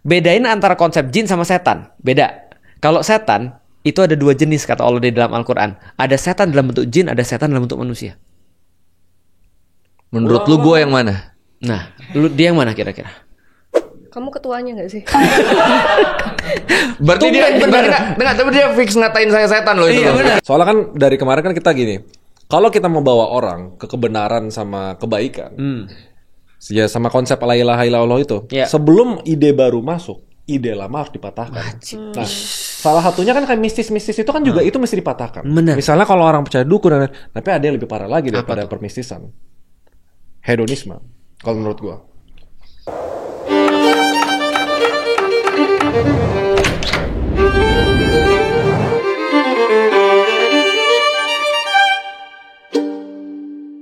Bedain antara konsep jin sama setan. Beda. Kalau setan itu ada 2 jenis kata Allah di dalam Al-Quran. Ada setan dalam bentuk jin, ada setan dalam bentuk manusia. Menurut lu gue yang mana? Nah, dia yang mana kira-kira? Kamu ketuanya nggak sih? Berarti dia benar. Tapi dia fix ngatain saya setan loh itu. Iya, benar. Soalnya kan dari kemarin kan kita gini, kalau kita mau bawa orang ke kebenaran sama kebaikan, ya sama konsep la ilaha illallah itu, sebelum ide baru masuk, ide lama harus dipatahkan. Nah, salah satunya kan kayak mistis-mistis itu kan juga itu mesti dipatahkan. Bener. Misalnya kalau orang percaya dukun, tapi ada yang lebih parah lagi daripada permistisan. Hedonisme, kalau menurut gua.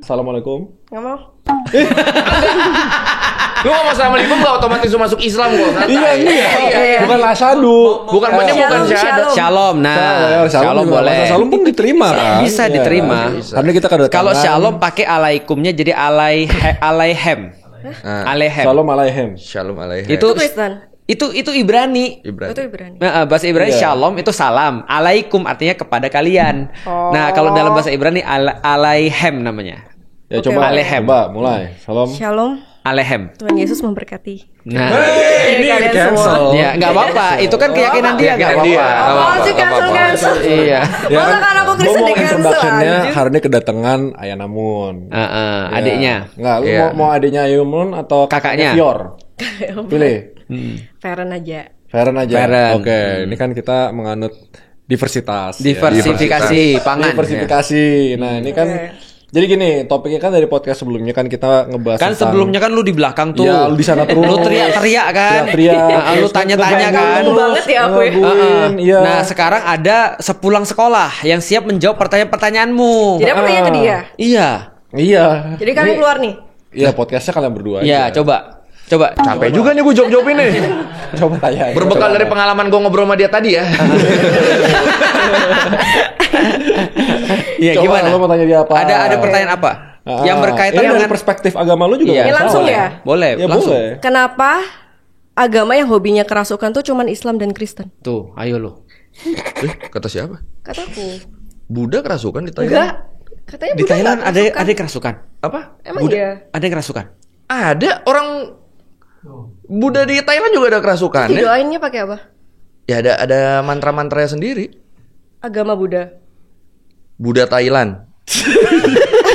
Assalamualaikum. Nggak mau. Lu ngomong assalamualaikum gak otomatis lu masuk Islam kok. Iya. Bukan lasadu. Bukan syahadat. Shalom. Nah, shalom boleh. Shalom pun diterima kan? Bisa diterima. Karena kita kedatangan. Kalau shalom pakai alaikumnya jadi alaihem. Alaihem. Shalom alaihem. Shalom alaikum. Itu Kristen. Itu Ibrani. Itu Ibrani. Nah, bahasa Ibrani shalom itu salam. Alaikum artinya kepada kalian. Nah, kalau dalam bahasa Ibrani alaihem namanya. Ya coba Alaihem. Coba mulai. Shalom. Alaihem. Tuhan Yesus memberkati. Nah, ini kalian cancel. ya nggak apa-apa. Itu kan keyakinan dia, nggak apa-apa. Oh, sih cancel. Iya. Ya Masa kan aku Kristen Gua mau di cancel introduction-nya aja. hari ini kedatangan Ayah Namun. Adiknya. Enggak, lu mau adiknya Ayah Namun atau Kakaknya? Fior? Pilih. Feren aja. Feren aja. Feren. Oke, ini kan kita menganut diversitas. Diversifikasi pangan. Diversifikasi. Nah, ini kan jadi gini, topiknya kan dari podcast sebelumnya kan kita ngebahas Kan tentang- sebelumnya kan lu di belakang tuh. Ya, lu di sana terus. Lu teriak-teriak kan. Teriak-teriak. Lu tanya-tanya kan. Ngeganggu banget ya aku ya. Ngegangguin, iya. Nah, sekarang ada sepulang sekolah yang siap menjawab pertanyaan-pertanyaanmu. Jadi aku tanya ke dia. Iya. Iya. Jadi kamu Ini- keluar nih. Iya, podcastnya kalian berdua Iya, aja. coba. Capek juga nih gue jawab ini. Coba tanya. Berbekal dari pengalaman gue ngobrol sama dia tadi ya. Iya, Coba, gimana? lu mau tanya dia apa? Ada pertanyaan apa? Yang berkaitan ini dari dengan perspektif agama lu juga Iya, nggak langsung salah. ya? Boleh, Ya langsung. boleh. Kenapa agama yang hobinya kerasukan tuh cuman Islam dan Kristen? Tuh, ayo lu. Kata siapa? Kataku. Buddha kerasukan di Thailand. Enggak. Katanya Di Buddha Thailand nggak ada kerasukan. kerasukan. Apa? Emang iya? Ada yang kerasukan. Ada orang Buddha di Thailand juga ada kerasukan ya. Didoainnya pakai apa? Ya ada mantra-mantranya sendiri. Agama Buddha. Buddha Thailand.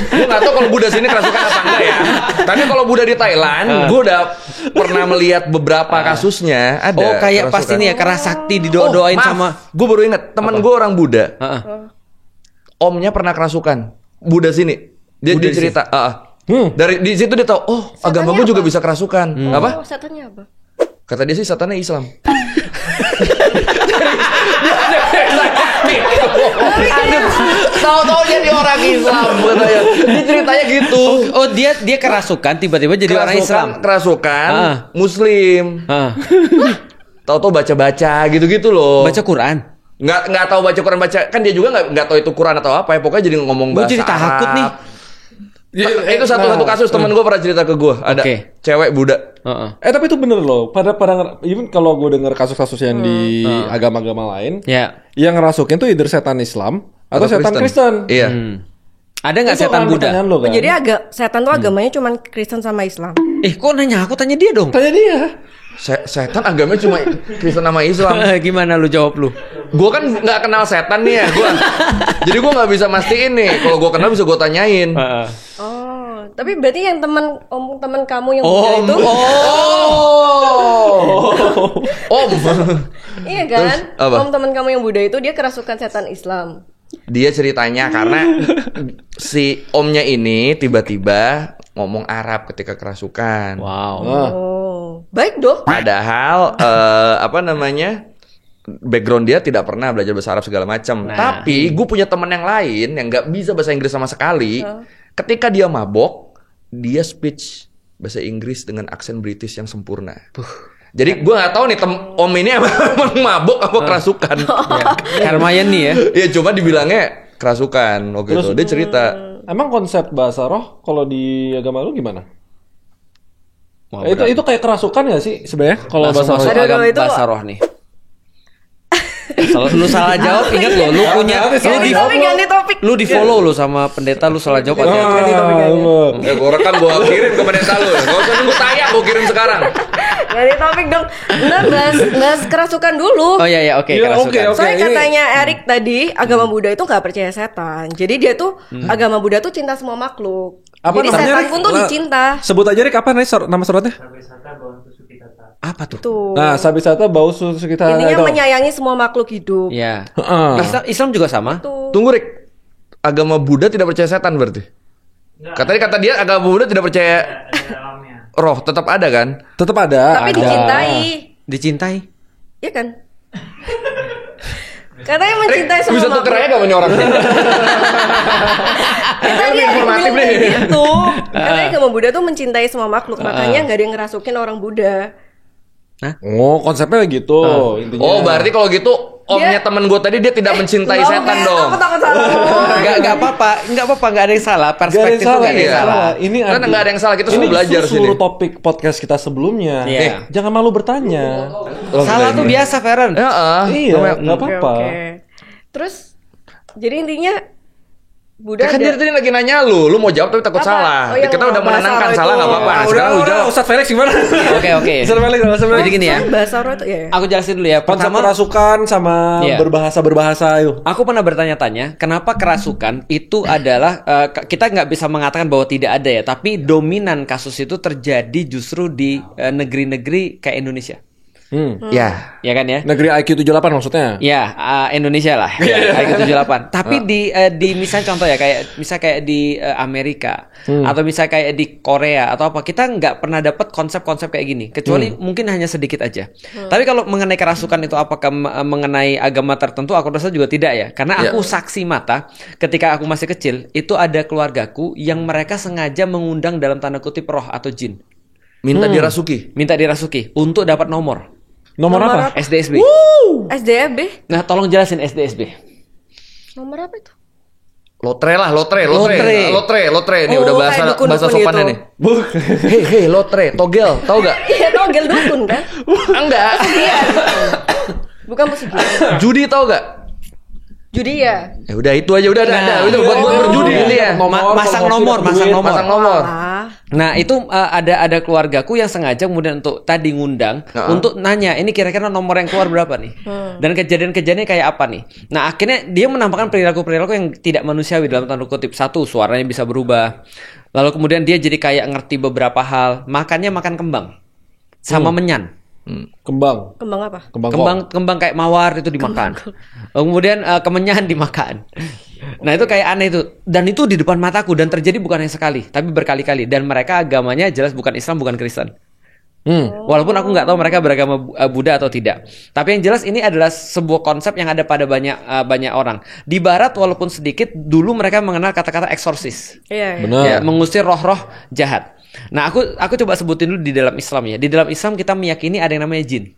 Gue gak tau kalau Buddha sini kerasukan apa enggak ya. Tapi kalau Buddha di Thailand, gue udah pernah melihat beberapa kasusnya. Ada. Oh, kayak kerasukan. pas ini ya kerasakti didoain sama. Gue baru inget temen gue orang Buddha. Heeh. Omnya pernah kerasukan. Buddha sini. Dia cerita. Dari di situ dia tahu. Oh, agama gue juga bisa kerasukan. Apa? Oh, setannya apa? Kata dia sih setannya Islam. Tahu-tahu jadi orang Islam katanya. Dia ceritanya gitu. Oh, dia kerasukan tiba-tiba jadi orang Islam. Kerasukan Muslim. Tahu-tahu baca-baca gitu-gitu loh. Baca Quran. Nggak tahu baca Quran, baca kan dia juga nggak tahu itu Quran atau apa ya, pokoknya jadi ngomong Gue bahasa jadi takut Arab. nih. Itu satu kasus teman gue pernah cerita ke gue, ada cewek Buddha. Tapi itu bener loh. Even kalau gue denger kasus-kasus yang di agama-agama lain, yang ngerasukin tuh either setan Islam atau setan Kristen. Iya. Ada nggak Itu setan kan Buddha? pertanyaan lo, kan? Jadi setan tuh agamanya cuman Kristen sama Islam. Kok nanya aku, tanya dia dong. Tanya dia. Setan agamanya cuma Kristen sama Islam. Gimana lu jawab lu? Gue kan nggak kenal setan nih ya, jadi gue nggak bisa mastiin nih. Kalau gue kenal bisa gue tanyain. Oh, tapi berarti yang teman kamu yang Buddha itu? Om. Iya kan? Terus, apa? Om teman kamu yang Buddha itu dia kerasukan setan Islam. Dia ceritanya karena si omnya ini tiba-tiba ngomong Arab ketika kerasukan. Wow. Oh, baik dong. Padahal apa namanya, background dia tidak pernah belajar bahasa Arab segala macam. Tapi gue punya teman yang lain yang nggak bisa bahasa Inggris sama sekali. Ketika dia mabok, dia speech bahasa Inggris dengan aksen British yang sempurna. Jadi gue nggak tahu nih om ini emang mabok apa kerasukan. Hermione ya. Ya cuma dibilangnya kerasukan. Oke, Terus, dia cerita. Emang konsep bahasa roh kalau di agama lu gimana? Wah, Itu kayak kerasukan nggak sih sebenarnya kalau bahasa masuk roh? agama itu- bahasa roh nih. Lu salah jawab, ingat lo, lu punya, lu di follow lu sama pendeta, lu salah jawab hati-hati. Gue rekam, gue kirim ke pendeta lu. Gak usah nunggu tayang, gue kirim sekarang. Ganti topik dong. Nah, bahas kerasukan dulu. Oh iya oke, Iya, kerasukan. oke. Soalnya ini- katanya Erik tadi agama Buddha itu nggak percaya setan. Jadi dia tuh agama Buddha tuh cinta semua makhluk. Apa Jadi namanya, setan Rick? pun tuh dicinta. Sebut aja Rick, apa nih nama suratnya? Apa tuh? Tuh. Nah, Sabisata bau susu kita. Intinya menyayangi semua makhluk hidup. Iya. Heeh. Islam juga sama. Tuh. Tunggu Rick, agama Buddha tidak percaya setan berarti? Kata dia agama Buddha tidak percaya roh, tetap ada kan? Tetap ada. Tapi ada. dicintai. Dicintai. Iya kan? Katanya mencintai semua Bisa tuker aja gak sama orang? Katanya informatif bilang nih. gitu. Katanya agama Buddha tuh mencintai semua makhluk. Makanya nggak ada yang ngerasukin orang Buddha. Oh, konsepnya gitu intinya. Oh, berarti kalau gitu omnya temen gue tadi dia tidak mencintai Nggak, setan oke, dong. Aku takut salah. Enggak apa-apa, enggak ada yang salah. Perspektif itu enggak ada yang iya. salah. Ini Kan nggak ada yang salah, kita semua belajar sini. seluruh topik podcast kita sebelumnya. Iya. Jangan malu bertanya. Salah tuh biasa, Feren. Iya, nggak Oke, apa-apa. oke. Terus jadi intinya Buddha Kan dia ada. tadi lagi nanya lu mau jawab tapi takut Apa? salah. Oh, yang Kita udah bahasa menenangkan, roh salah itu. nggak apa-apa. Nah, sekarang lu jawab. Ustadz Felix gimana? Oke. Ustadz Felix. Jadi gini ya. Bahasa roh itu ya. Aku jelasin dulu ya. Konsep Pertama, kerasukan sama Iya. berbahasa itu. aku pernah bertanya-tanya, kenapa kerasukan itu adalah kita nggak bisa mengatakan bahwa tidak ada ya, tapi dominan kasus itu terjadi justru di negeri-negeri kayak Indonesia. Ya. Ya kan ya? Negeri IQ 78 maksudnya. Ya, Indonesia lah. Ya, kayak 78. Tapi di misalnya contoh ya kayak di Amerika atau misalnya kayak di Korea atau apa, kita nggak pernah dapat konsep-konsep kayak gini. Kecuali mungkin hanya sedikit aja. Tapi kalau mengenai kerasukan itu apakah mengenai agama tertentu, aku rasa juga tidak ya. Karena aku saksi mata ketika aku masih kecil, itu ada keluargaku yang mereka sengaja mengundang dalam tanda kutip roh atau jin. Minta dirasuki. Minta dirasuki untuk dapat nomor. Nomor apa? SDSB. SDFB. Nah, tolong jelasin SDSB. Nomor apa itu? Lotre. Ini Oh, udah kayak dukun-dukun bahasa sopannya gitu. nih. Hei, lotre, togel, tau gak? Iya, togel dukun kan? Enggak. Bukan pesugihan. Judi tau gak? Judi ya. Ya udah itu aja udah ada. Itu buat berjudi ini ya. Masang nomor. Masang nomor. Nah, itu ada keluargaku yang sengaja kemudian untuk tadi ngundang untuk nanya, ini kira-kira nomor yang keluar berapa nih? Dan kejadian-kejadiannya kayak apa nih? Nah, akhirnya dia menampakkan perilaku-perilaku yang tidak manusiawi dalam tanda kutip. Satu, suaranya bisa berubah. Lalu kemudian dia jadi kayak ngerti beberapa hal. Makannya makan kembang. Sama menyan. Kembang. Kembang apa? Kembang kayak mawar itu dimakan. Kemudian kemenyan dimakan. Nah, itu kayak aneh itu. Dan itu di depan mataku dan terjadi bukan hanya sekali, tapi berkali-kali. Dan mereka agamanya jelas bukan Islam, bukan Kristen. Walaupun aku nggak tahu mereka beragama Buddha atau tidak. Tapi yang jelas ini adalah sebuah konsep yang ada pada banyak orang. Di Barat walaupun sedikit, dulu mereka mengenal kata-kata eksorsis. Iya. Benar. Ya, mengusir roh-roh jahat. Nah, aku coba sebutin dulu di dalam Islam ya. Di dalam Islam kita meyakini ada yang namanya jin.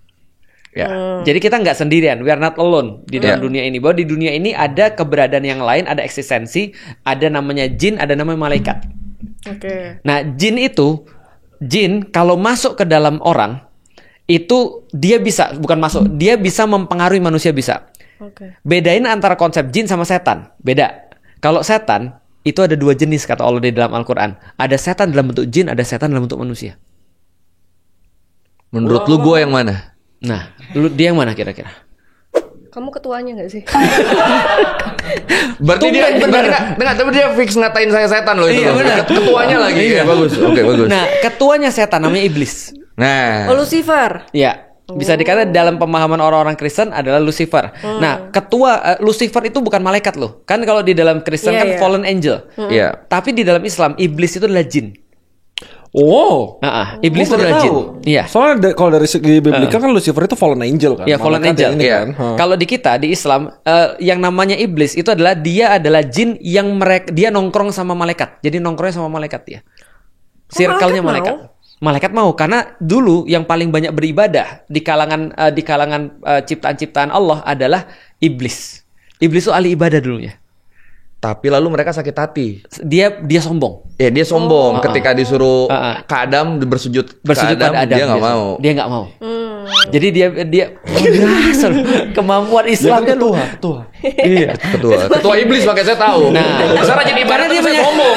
Ya. Jadi kita nggak sendirian, we are not alone di dalam dunia ini. Bahwa di dunia ini ada keberadaan yang lain, ada eksistensi, ada namanya jin, ada namanya malaikat. Oke. Nah, jin kalau masuk ke dalam orang itu dia bisa dia bisa mempengaruhi manusia bisa. Oke. Bedain antara konsep jin sama setan. Beda. Kalau setan itu ada dua jenis kata Allah di dalam Al-Quran. Ada setan dalam bentuk jin, ada setan dalam bentuk manusia. Menurut lu gue yang mana? Nah, dia yang mana kira-kira? Kamu ketuanya nggak sih? Berarti dia enggak, tapi dia fix ngatain saya setan loh itu. Iya, benar. Ketuanya lagi. Iya, bagus. Oke, bagus. Nah, ketuanya setan namanya iblis. Nah, Oh, Lucifer. Ya, bisa dikatakan dalam pemahaman orang-orang Kristen adalah Lucifer. Nah, ketua Lucifer itu bukan malaikat loh. Kan kalau di dalam Kristen Iya, kan iya. fallen angel. iya. Tapi di dalam Islam iblis itu adalah jin. Oh. Iblis itu Gua baru adalah jin. tahu. Iya. Soalnya kalau dari segi biblika kan Lucifer itu fallen angel kan. Ya, fallen Malaikat angel. ini Iya. kan. Kalau di kita di Islam yang namanya iblis itu adalah dia adalah jin yang dia nongkrong sama malaikat. Jadi nongkrongnya sama malaikat dia. Circle-nya malaikat. Malaikat mau karena dulu yang paling banyak beribadah di kalangan ciptaan-ciptaan Allah adalah iblis. Iblis itu ahli ibadah dulunya. tapi lalu mereka sakit hati. Dia sombong. Ya dia sombong ketika disuruh ke Adam bersujud ke Adam, pada Adam, dia nggak mau. Dia nggak mau. Jadi dia kemampuan Islamnya ketua. Iya, ketua iblis, makanya saya tahu. Nah, cara jadi ibarat dia sombong.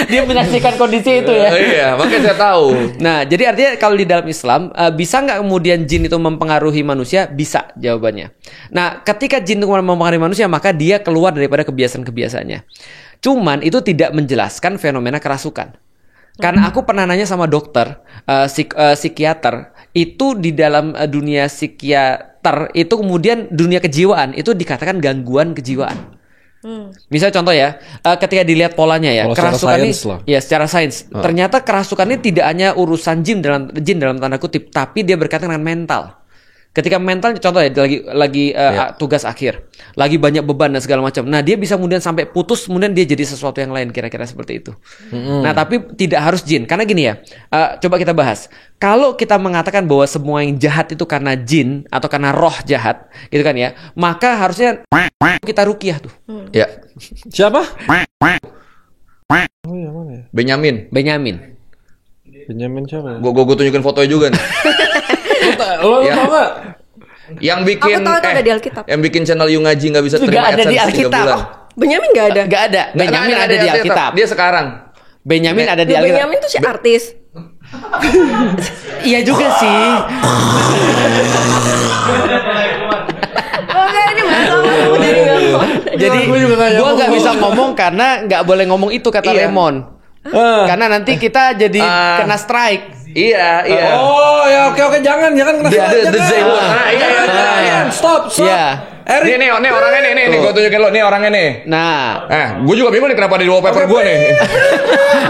Dia menyaksikan kondisi itu ya. Iya, makanya saya tahu. Nah, jadi artinya kalau di dalam Islam bisa nggak kemudian jin itu mempengaruhi manusia? Bisa jawabannya. Nah, ketika jin itu mempengaruhi manusia, maka dia keluar daripada kebiasaan-kebiasaannya. Cuman itu tidak menjelaskan fenomena kerasukan. Karena aku pernah nanya sama dokter, psikiater, itu di dalam dunia psikiater itu kemudian dunia kejiwaan itu dikatakan gangguan kejiwaan. Misal contoh ya, ketika dilihat polanya ya, kerasukan ini, ya secara sains, ternyata kerasukan ini tidak hanya urusan jin dalam tanda kutip, tapi dia berkaitan dengan mental. Ketika mental, contoh ya, lagi tugas akhir, lagi banyak beban dan segala macam. Nah, dia bisa kemudian sampai putus, kemudian dia jadi sesuatu yang lain, kira-kira seperti itu. Nah, tapi tidak harus jin, karena gini ya, coba kita bahas. Kalau kita mengatakan bahwa semua yang jahat itu karena jin atau karena roh jahat, gitu kan ya, maka harusnya kita ruqyah tuh. Ya. Siapa? Benyamin siapa? Gue tunjukin fotonya juga nih. Lo tau gak? Yang bikin Aku tahu itu ada di Alkitab. Yang bikin channel You Ngaji nggak bisa terima ada di AdSense 3 Alkitab. bulan. Benyamin nggak ada. Nggak ada. Benyamin ada di Alkitab. Dia sekarang. Benyamin ada di Alkitab. Benyamin tuh si artis. Iya juga sih. Oke, ini masalah. Jadi gue nggak bisa ngomong karena nggak boleh ngomong itu kata Iya. Lemon. Karena nanti kita jadi kena strike. Iya. Oh ya oke jangan kena The Zaywon. Iya. Stop. Iya. Nih orangnya nih gue tunjukin lo, nih orangnya nih. Nah, gue juga bingung nih kenapa ada di wallpaper gue nih.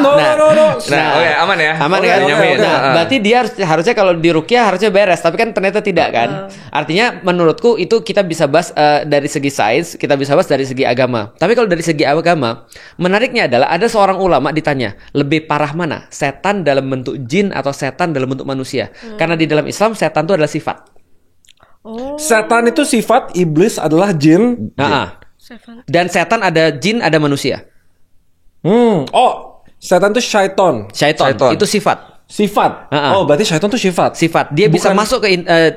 No. Nah, oke, aman ya. Aman kan? Benyamin. Nah, berarti dia harusnya kalau di ruqyah harusnya beres, tapi kan ternyata tidak kan? Artinya menurutku itu kita bisa bahas dari segi sains, kita bisa bahas dari segi agama. Tapi kalau dari segi agama, menariknya adalah ada seorang ulama ditanya, lebih parah mana? Setan dalam bentuk jin atau setan dalam bentuk manusia? Karena di dalam Islam setan itu adalah sifat. Setan itu sifat, iblis adalah jin. Dan setan ada jin, ada manusia. Oh, setan itu syaiton. Syaiton. Itu sifat. Sifat. Oh, berarti syaiton itu sifat. Sifat. Dia bisa masuk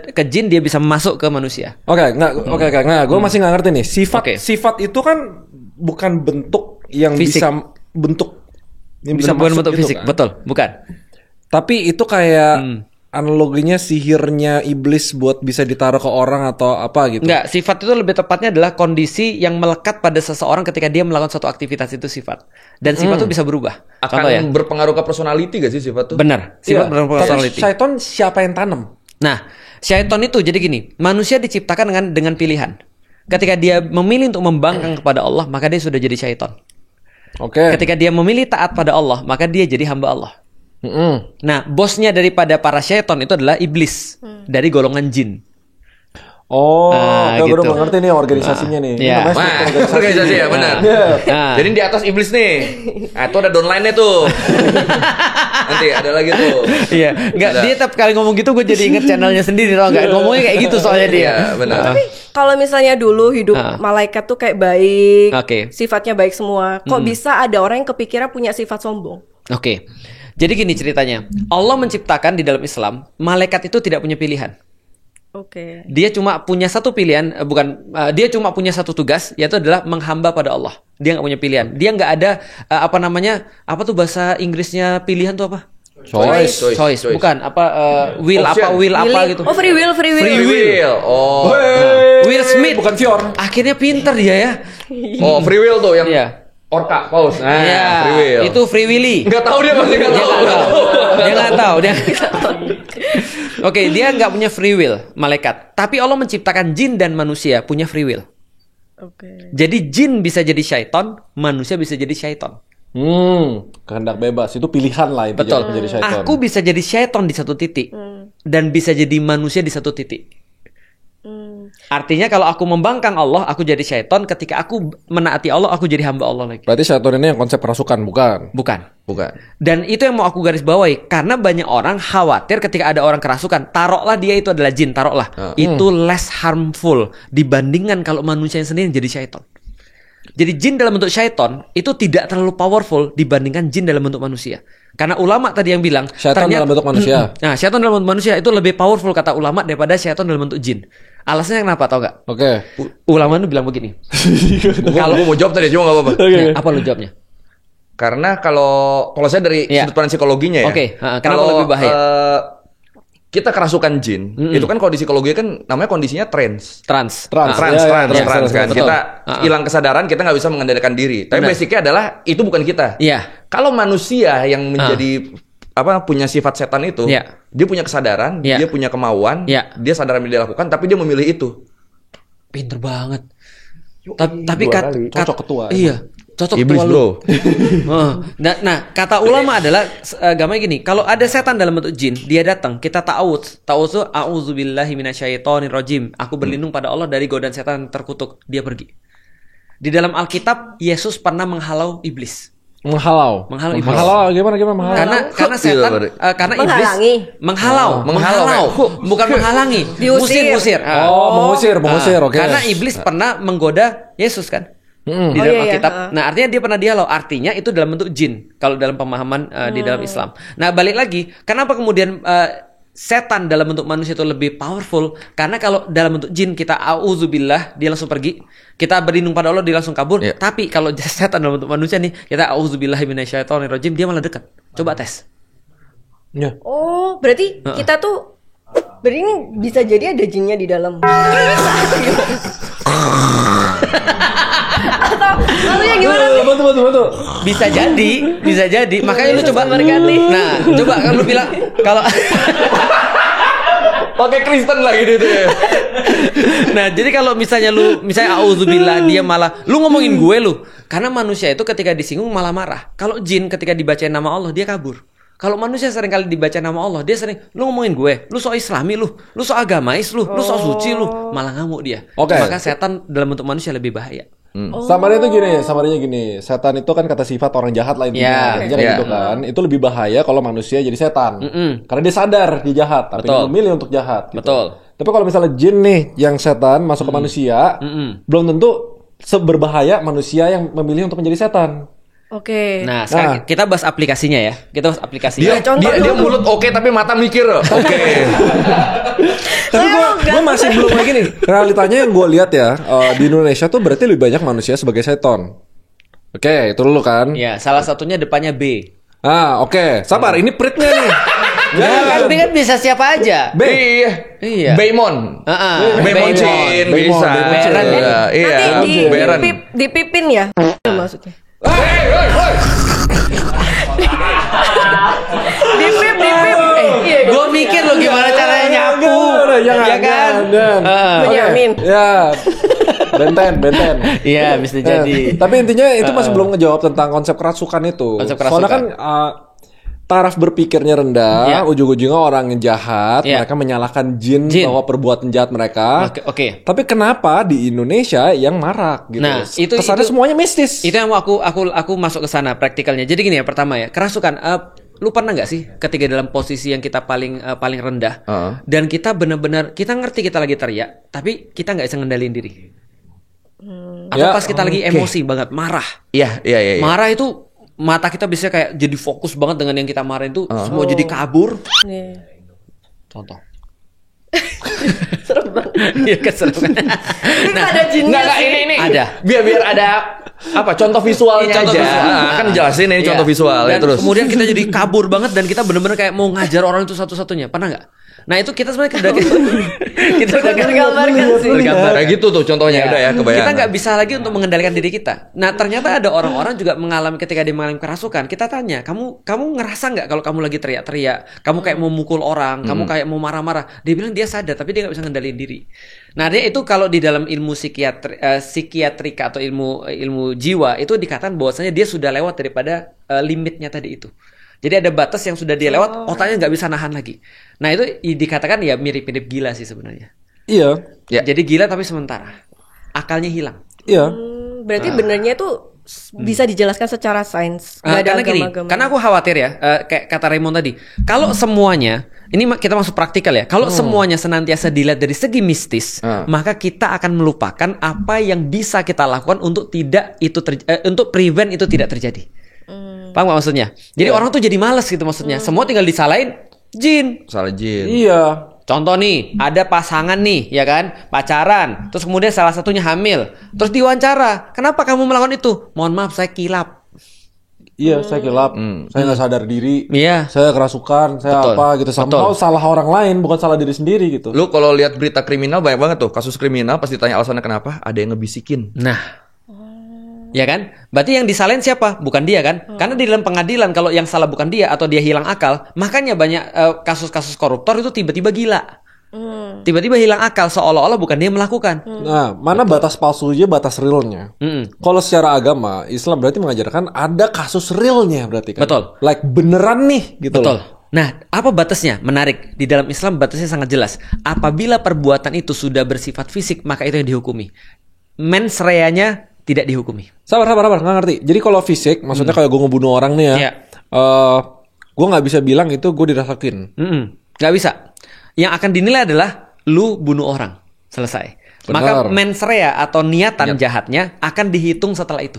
ke jin, dia bisa masuk ke manusia. Oke. Gue masih nggak ngerti nih. Sifat itu kan bukan bentuk yang fisik. bisa bentuk yang bisa bukan masuk bentuk gitu fisik, kan? betul, bukan. Tapi itu kayak analoginya sihirnya iblis buat bisa ditaruh ke orang atau apa gitu. Enggak, sifat itu lebih tepatnya adalah kondisi yang melekat pada seseorang ketika dia melakukan suatu aktivitas, itu sifat. Dan sifat itu bisa berubah. Akan berpengaruh ke personality gak sih sifat tuh? Benar, sifat berpengaruh ke Tapi personality. syaiton siapa yang tanam? Nah, syaiton itu jadi gini, manusia diciptakan dengan pilihan. Ketika dia memilih untuk membangkang kepada Allah, maka dia sudah jadi syaiton. Oke. Ketika dia memilih taat pada Allah, maka dia jadi hamba Allah. Nah, bosnya daripada para syaiton itu adalah iblis dari golongan jin. Oh, gue gitu. udah mengerti nih organisasinya nih. Iya. Organisasi ya, benar. Jadi di atas iblis nih. Nah, itu ada downline-nya tuh. Nanti ada lagi tuh. Iya, enggak, dia tiap kali ngomong gitu gue jadi inget channelnya sendiri, tau nggak? Ngomongnya kayak gitu soalnya dia. Iya, benar. Tapi kalau misalnya dulu hidup malaikat tuh kayak baik, sifatnya baik semua, kok bisa ada orang yang kepikiran punya sifat sombong? Oke. Jadi gini ceritanya, Allah menciptakan di dalam Islam, malaikat itu tidak punya pilihan. Oke. Dia cuma punya satu pilihan, dia cuma punya satu tugas, yaitu adalah menghamba pada Allah. Dia nggak punya pilihan. Dia nggak ada apa tuh bahasa Inggrisnya pilihan tuh apa? Choice. Bukan will gitu. Oh, free will. Oh. Will Smith. Bukan Fior. Akhirnya pinter dia ya. Oh, free will tuh yang Iya. Orca, paus. Nah, Iya, free will. itu Free Willy. Nggak tahu dia pasti nggak tahu. Dia nggak tahu. Oke, dia nggak punya free will, malaikat. Tapi Allah menciptakan jin dan manusia punya free will. Oke. Jadi jin bisa jadi syaiton, manusia bisa jadi syaiton. Kehendak bebas itu pilihan lah itu. Betul. Menjadi syaiton. Aku bisa jadi syaiton di satu titik dan bisa jadi manusia di satu titik. Artinya kalau aku membangkang Allah, aku jadi syaiton. Ketika aku menaati Allah, aku jadi hamba Allah lagi. Berarti syaiton ini yang konsep kerasukan, bukan? Bukan. Dan itu yang mau aku garis bawahi. Karena banyak orang khawatir ketika ada orang kerasukan, taruhlah dia itu adalah jin, taruhlah. Itu less harmful dibandingkan kalau manusia yang sendiri jadi syaiton. Jadi jin dalam bentuk syaiton itu tidak terlalu powerful dibandingkan jin dalam bentuk manusia. Karena ulama tadi yang bilang syaiton dalam bentuk manusia. Nah, syaiton dalam bentuk manusia itu lebih powerful kata ulama daripada syaiton dalam bentuk jin. Alasannya kenapa tau gak? Oke. Ulama itu bilang begini. Kalau mau jawab tadi cuma gak apa-apa. Ya, apa lu jawabnya? Karena kalau saya dari sudut pandang psikologinya ya. Kenapa lebih bahaya? Kita kerasukan jin, itu kan kondisi psikologi kan namanya kondisinya trans kan. Betul. Kita hilang kesadaran, kita nggak bisa mengendalikan diri. Tapi basicnya adalah itu bukan kita. Iya. Kalau manusia yang menjadi punya sifat setan itu, dia punya kesadaran, dia punya kemauan, dia sadar yang dia lakukan, tapi dia memilih itu. Pinter banget. Tapi cocok ketua. Iya. Cocok iblis bro. Nah, kata ulama adalah gamanya gini, kalau ada setan dalam bentuk jin, dia datang, kita ta'awudz. Ta'awudz itu a'udzubillahi minasyaitonirrajim. Aku berlindung pada Allah dari godaan setan terkutuk. Dia pergi. Di dalam Alkitab, Yesus pernah menghalau iblis. Menghalau iblis. Menghalau gimana menghalau? Karena setan karena iblis menghalau. Bukan menghalangi. Mengusir. Mengusir. Oke. Karena iblis pernah menggoda Yesus kan? Di dalam Alkitab. Nah, artinya dia pernah dihalau. Artinya itu dalam bentuk jin kalau dalam pemahaman di dalam Islam. Nah, balik lagi, kenapa kemudian setan dalam bentuk manusia itu lebih powerful? Karena kalau dalam bentuk jin kita auzubillah, dia langsung pergi. Kita berlindung pada Allah, dia langsung kabur. Tapi kalau setan dalam bentuk manusia nih, kita auzubillahi minasyaitonirrajim, dia malah dekat. Coba tes. Oh, berarti kita tuh ini bisa jadi ada jinnya di dalam. Atau maksudnya gimana sih? Betul. Bisa jadi. Makanya lu coba berkali. Nah, coba kan lu bilang kalau pakai Kristen lagi gitu ya. Nah, jadi kalau misalnya auzubillah, dia malah lu ngomongin gue lu. Karena manusia itu ketika disinggung malah marah. Kalau jin ketika dibacain nama Allah dia kabur. Kalau manusia sering kali dibaca nama Allah, dia sering, lu ngomongin gue, lu so Islami lu so agamais lu so suci lu, malah ngamuk dia. Maka setan dalam bentuk manusia lebih bahaya. Samarinya gini, setan itu kan kata sifat orang jahat lah intinya. Gitu kan. Itu lebih bahaya kalau manusia jadi setan. Karena dia sadar dia jahat, tapi dia memilih untuk jahat gitu. Betul. Tapi kalau misalnya jin nih yang setan masuk ke manusia, belum tentu seberbahaya manusia yang memilih untuk menjadi setan. Oke. Nah, sekarang kita bahas aplikasinya ya. Kita bahas aplikasinya. Dia mulut oke, tapi mata mikir. Oke. Tapi gue masih belum lagi nih. Realitanya yang gue lihat ya, di Indonesia tuh berarti lebih banyak manusia sebagai seton. Oke, itu dulu kan? Ya, salah satunya depannya B. Oke. Sabar, ini pritnya nih. B kan bisa siapa aja. B. Iya. Baymon. Baymon bisa. Iya. Nanti dipipin ya. Maksudnya. Dipip. Gue mikir lo gimana caranya nyapu, ya kan? Benyamin. Ya. Benten. Iya, bisa jadi. Tapi intinya itu masih belum ngejawab tentang konsep kerasukan itu. Soalnya kan taraf berpikirnya rendah, ujung-ujungnya orang yang jahat, mereka menyalahkan jin bahwa perbuatan jahat mereka. Oke. Tapi kenapa di Indonesia yang marak gitu? Nah, kesannya semuanya mistis. Itu yang mau aku masuk ke sana praktikalnya. Jadi gini ya, pertama ya, kerasukan. Lu pernah nggak sih ketika dalam posisi yang kita paling rendah dan kita benar-benar kita ngerti kita lagi teriak, tapi kita nggak bisa ngendalin diri. Atau pas kita lagi emosi banget, marah. Iya. Marah itu mata kita bisa kayak jadi fokus banget dengan yang kita marahin tuh, semua jadi kabur. Contoh. Serem banget. Iya, keserem. Nah, ada jinnya sih. Ini. Ada. Biar ada contoh visualnya aja. Kan jelasin ini contoh visualnya terus. Kemudian kita jadi kabur banget dan kita benar-benar kayak mau ngajar orang itu satu-satunya. Pernah nggak? Nah, itu kita sebenarnya kita udah tergambarkan sih. Kayak gitu tuh contohnya udah ya kebayang. Kita nggak bisa lagi untuk mengendalikan diri kita. Nah, ternyata ada orang-orang juga mengalami ketika dia mengalami kerasukan. Kita tanya, kamu ngerasa nggak kalau kamu lagi teriak-teriak, kamu kayak mau mukul orang, kamu kayak mau marah-marah. Dia bilang dia sadar tapi dia nggak bisa ngendaliin diri. Nah, dia itu kalau di dalam ilmu psikiatrika atau ilmu jiwa itu dikatakan bahwasanya dia sudah lewat daripada limitnya tadi itu. Jadi ada batas yang sudah dia lewat, otaknya nggak bisa nahan lagi. Nah, itu dikatakan ya mirip-mirip gila sih sebenarnya. Iya. Jadi gila tapi sementara. Akalnya hilang. Iya. Berarti benernya tuh bisa dijelaskan secara sains. Karena gini, karena aku khawatir ya, kayak kata Raymond tadi, kalau semuanya, ini kita masuk praktikal ya, kalau semuanya senantiasa dilihat dari segi mistis, maka kita akan melupakan apa yang bisa kita lakukan untuk untuk prevent itu tidak terjadi. Paham gak maksudnya? Jadi orang tuh jadi malas gitu maksudnya. Semua tinggal disalahin jin. Salah jin. Iya. Contoh nih, ada pasangan nih, ya kan, pacaran, terus kemudian salah satunya hamil, terus diwawancara, kenapa kamu melakukan itu? Mohon maaf, saya kilap. Iya, saya kilap, saya nggak sadar diri, Iya. saya kerasukan, saya Betul. apa gitu. Somehow salah orang lain, bukan salah diri sendiri gitu. Lu kalau lihat berita kriminal banyak banget tuh, kasus kriminal pas ditanya alasannya kenapa, ada yang ngebisikin. Nah, ya kan? Berarti yang disalahin siapa? Bukan dia kan? Karena di dalam pengadilan kalau yang salah bukan dia atau dia hilang akal, makanya banyak kasus-kasus koruptor itu tiba-tiba gila. Tiba-tiba hilang akal seolah-olah bukan dia melakukan. Nah, mana batas palsunya, batas realnya? Kalau secara agama, Islam berarti mengajarkan ada kasus realnya berarti kan? Betul. Like beneran nih gitu. Betul. Loh. Nah, apa batasnya? Menarik. Di dalam Islam batasnya sangat jelas. Apabila perbuatan itu sudah bersifat fisik, maka itu yang dihukumi. Mens reanya tidak dihukumi. Sabar, nggak ngerti. Jadi kalau fisik, maksudnya kayak gue ngebunuh orang nih ya, Iya. gue nggak bisa bilang itu gue dirasakin. Nggak bisa. Yang akan dinilai adalah lu bunuh orang. Selesai. Benar. Maka mens rea atau niatan jahatnya akan dihitung setelah itu.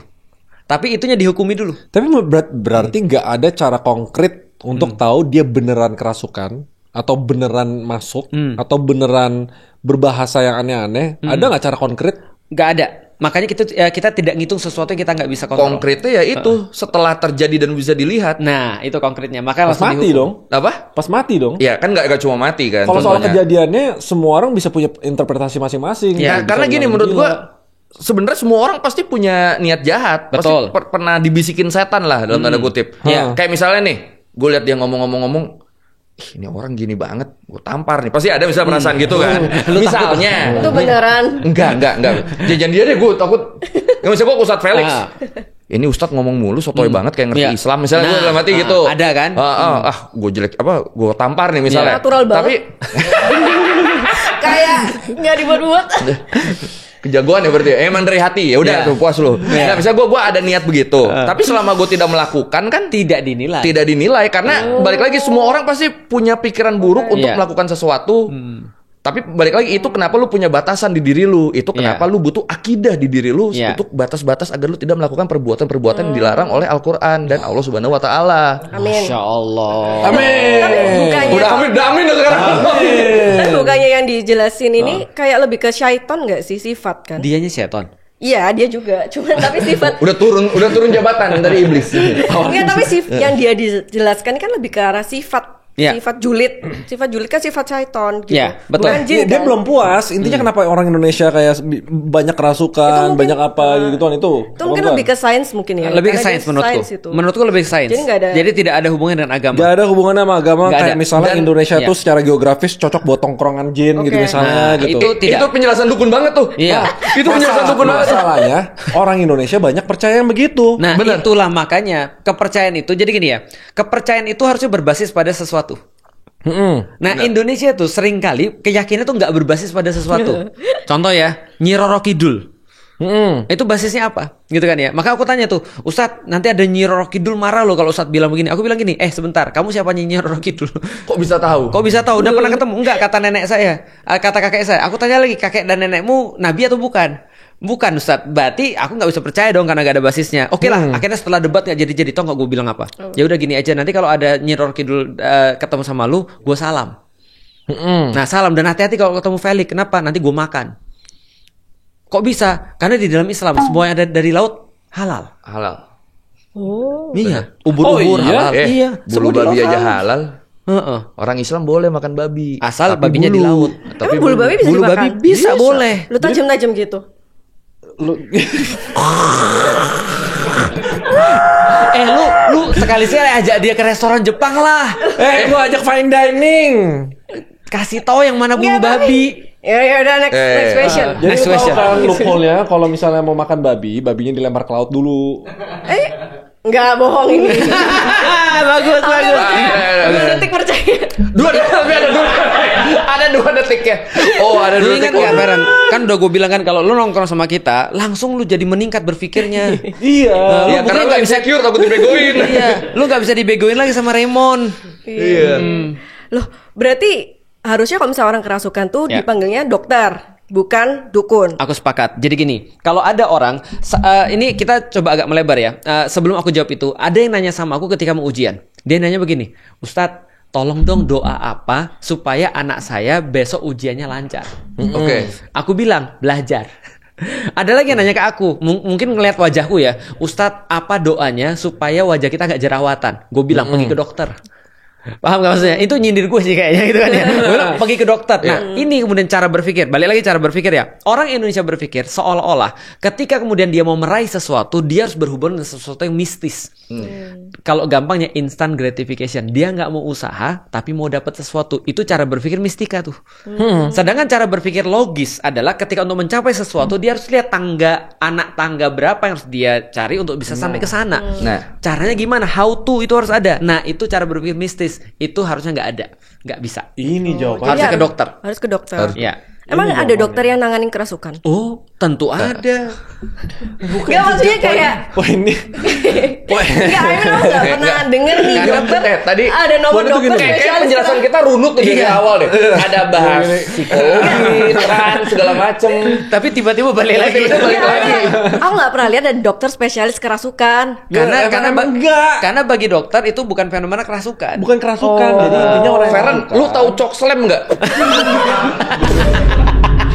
Tapi itunya dihukumi dulu. Tapi berarti nggak ada cara konkret untuk tahu dia beneran kerasukan atau beneran masuk atau beneran berbahasa yang aneh-aneh. Ada nggak cara konkret? Nggak ada. Makanya kita tidak ngitung sesuatu yang kita nggak bisa kontrol. Konkretnya ya itu setelah terjadi dan bisa dilihat. Nah, itu konkretnya. Maka Pas langsung mati dihukum. dong. Apa? Pas mati dong. Ya kan nggak cuma mati kan. Kalau soal contohnya. kejadiannya, semua orang bisa punya interpretasi masing-masing. Ya, Bisa karena gini bilang menurut gila. gua sebenarnya semua orang pasti punya niat jahat. Betul. Pasti pernah dibisikin setan lah dalam tanda kutip. Iya. Kayak misalnya nih, gue lihat dia ngomong, ih, ini orang gini banget, gue tampar nih. Pasti ada misalnya perasaan gitu kan. Misalnya. Itu beneran. Enggak. Jajan dia deh gue takut. Ya misalnya gue Ustadz Felix. Ini Ustadz ngomong mulu, sotoy banget kayak ngerti Iya. Islam. Misalnya gue Nah, dalam hati gitu. ada kan? Gue jelek gue tampar nih misalnya. Natural banget. Tapi Kayak nggak dibuat-buat. kejagoan ya berarti. Emang dari hati. Ya udah Iya. tuh puas lu. Nah, misalnya gue ada niat begitu. Tapi selama gue tidak melakukan kan Tidak dinilai. tidak dinilai karena balik lagi semua orang pasti punya pikiran buruk untuk Iya. melakukan sesuatu. Tapi balik lagi itu kenapa lu punya batasan di diri lu. Itu kenapa lu butuh akidah di diri lu Iya. untuk batas-batas agar lu tidak melakukan perbuatan-perbuatan yang dilarang oleh Al-Qur'an dan Allah Subhanahu wa taala. Amin. Masya Allah. Amin. Tapi bukannya Udah amin sekarang. Tapi bukannya yang dijelasin ini kayak lebih ke syaitan nggak sih, sifat kan? Dianya setan. Iya, dia juga. Cuman tapi sifat Udah turun jabatan dari iblis. Enggak, tapi yang dia dijelaskan kan lebih ke arah sifat. Iya. Sifat julid. Sifat julid kan sifat syaitan gitu. Iya, betul. Bukan jin, Dia kan? belum puas. Intinya kenapa orang Indonesia kayak banyak Itu kerasukan, mungkin, banyak apa gituan itu. Itu mungkin lebih ke sains mungkin ya. Lebih ke Karena sains dia menurutku. sains itu. Menurutku lebih ke sains. Jadi nggak ada- Jadi tidak ada hubungan dengan agama. Gak ada hubungannya sama agama. Nggak Kayak ada. misalnya Dan- Indonesia iya. tuh secara geografis cocok buat tongkrongan jin gitu Oke. misalnya Nah, gitu. itu tidak. Itu penjelasan dukun banget tuh. Iya. Itu penjelasan dukun banget. Masalahnya orang Indonesia banyak percaya yang begitu. Nah, itulah makanya kepercayaan itu. Jadi gini ya, kepercayaan itu harusnya berbasis pada sesuatu. Nah, Indonesia tuh seringkali keyakinan tuh nggak berbasis pada sesuatu. Contoh ya, Nyi Roro Kidul. Itu basisnya apa? Gitu kan ya. Maka aku tanya tuh, Ustadz, nanti ada Nyi Roro Kidul marah loh kalau Ustadz bilang begini. Aku bilang gini, sebentar, kamu siapa Nyi Roro Kidul? Kok bisa tahu? Kok bisa tahu? Udah pernah ketemu? Enggak, kata nenek saya. Kata kakek saya. Aku tanya lagi, kakek dan nenekmu nabi atau bukan? Bukan, Ustadz. Berarti aku nggak bisa percaya dong karena gak ada basisnya. Oke lah, akhirnya setelah debat nggak jadi-jadi. Tau nggak gue bilang apa? Ya udah gini aja. Nanti kalau ada Nyi Roro Kidul ketemu sama lu, gue salam. Nah, salam dan hati-hati kalau ketemu Felix. Kenapa? Nanti gue makan. Kok bisa? Karena di dalam Islam semua yang ada dari laut halal. Halal. Oh. Iya. Ubur-ubur iya? halal. Iya. Bulu Semua babi halal. aja halal. Heeh. Orang Islam boleh makan babi. Asal Tapi babinya di bulu. laut. Tapi Emang bulu babi bisa Bulu dimakan? babi bisa, boleh. Lu tajam-tajam gitu. Lu Lu sekali-sekali ajak dia ke restoran Jepang lah. gua ajak fine dining. Kasih tahu yang mana bulu Nggak, babi. Ya udah next question. Jadi Next lu tahu question. kan loophole-nya kalau misalnya mau makan babi, babinya dilempar ke laut dulu. Enggak bohong ini. Bagus. Dua detik percaya. Tapi ada Aduh, ada take-nya. Oh, ada dulu Ingat nggak, Feren? Kan udah gue bilang kan kalau lu nongkrong sama kita, langsung lu jadi meningkat berpikirnya. Iya. Ya, karena lu insecure, takut dibegoin. Iya, lu nggak bisa dibegoin lagi sama Raymond. Iya. Loh, berarti harusnya kalau misalnya orang kerasukan tuh dipanggilnya dokter, bukan dukun. Aku sepakat. Jadi gini, kalau ada orang, ini kita coba agak melebar ya. Sebelum aku jawab itu, ada yang nanya sama aku ketika mau ujian. Dia nanya begini, Ustadz, tolong dong doa apa supaya anak saya besok ujiannya lancar. Oke. Aku bilang, belajar. Ada lagi yang nanya ke aku, mungkin ngeliat wajahku ya, Ustadz, apa doanya supaya wajah kita gak jerawatan? Gue bilang, pergi ke dokter. Paham gak maksudnya? Itu nyindir gue sih kayaknya gitu kan ya. Gue bilang pergi ke dokter. Nah ini kemudian cara berpikir. Balik lagi cara berpikir ya. Orang Indonesia berpikir seolah-olah ketika kemudian dia mau meraih sesuatu, dia harus berhubungan dengan sesuatu yang mistis. Kalau gampangnya instant gratification. Dia gak mau usaha tapi mau dapat sesuatu. Itu cara berpikir mistika tuh. Sedangkan cara berpikir logis adalah ketika untuk mencapai sesuatu, dia harus lihat anak tangga berapa yang harus dia cari untuk bisa sampai ke sana. Nah caranya gimana? How to itu harus ada. Nah itu cara berpikir mistis. Itu harusnya nggak ada, nggak bisa. Ini jawabannya. Harusnya ke dokter. Harus ke dokter. Ya. Emang ada dokter yang nanganin kerasukan? Oh, tentu ada. Bukan gak maksudnya kayak. Wah ini. Enggak, aku nggak pernah denger nih dokter. Tadi ada nomor dokter kayak penjelasan kita runut dari awal deh. Ada bahas psikologi, segala macem. Tapi tiba-tiba balik lagi. Aku nggak pernah lihat ada dokter spesialis kerasukan. Karena bagi dokter itu bukan fenomena kerasukan. Bukan kerasukan. Jadi intinya orang. Feren, lu tahu cok slam nggak?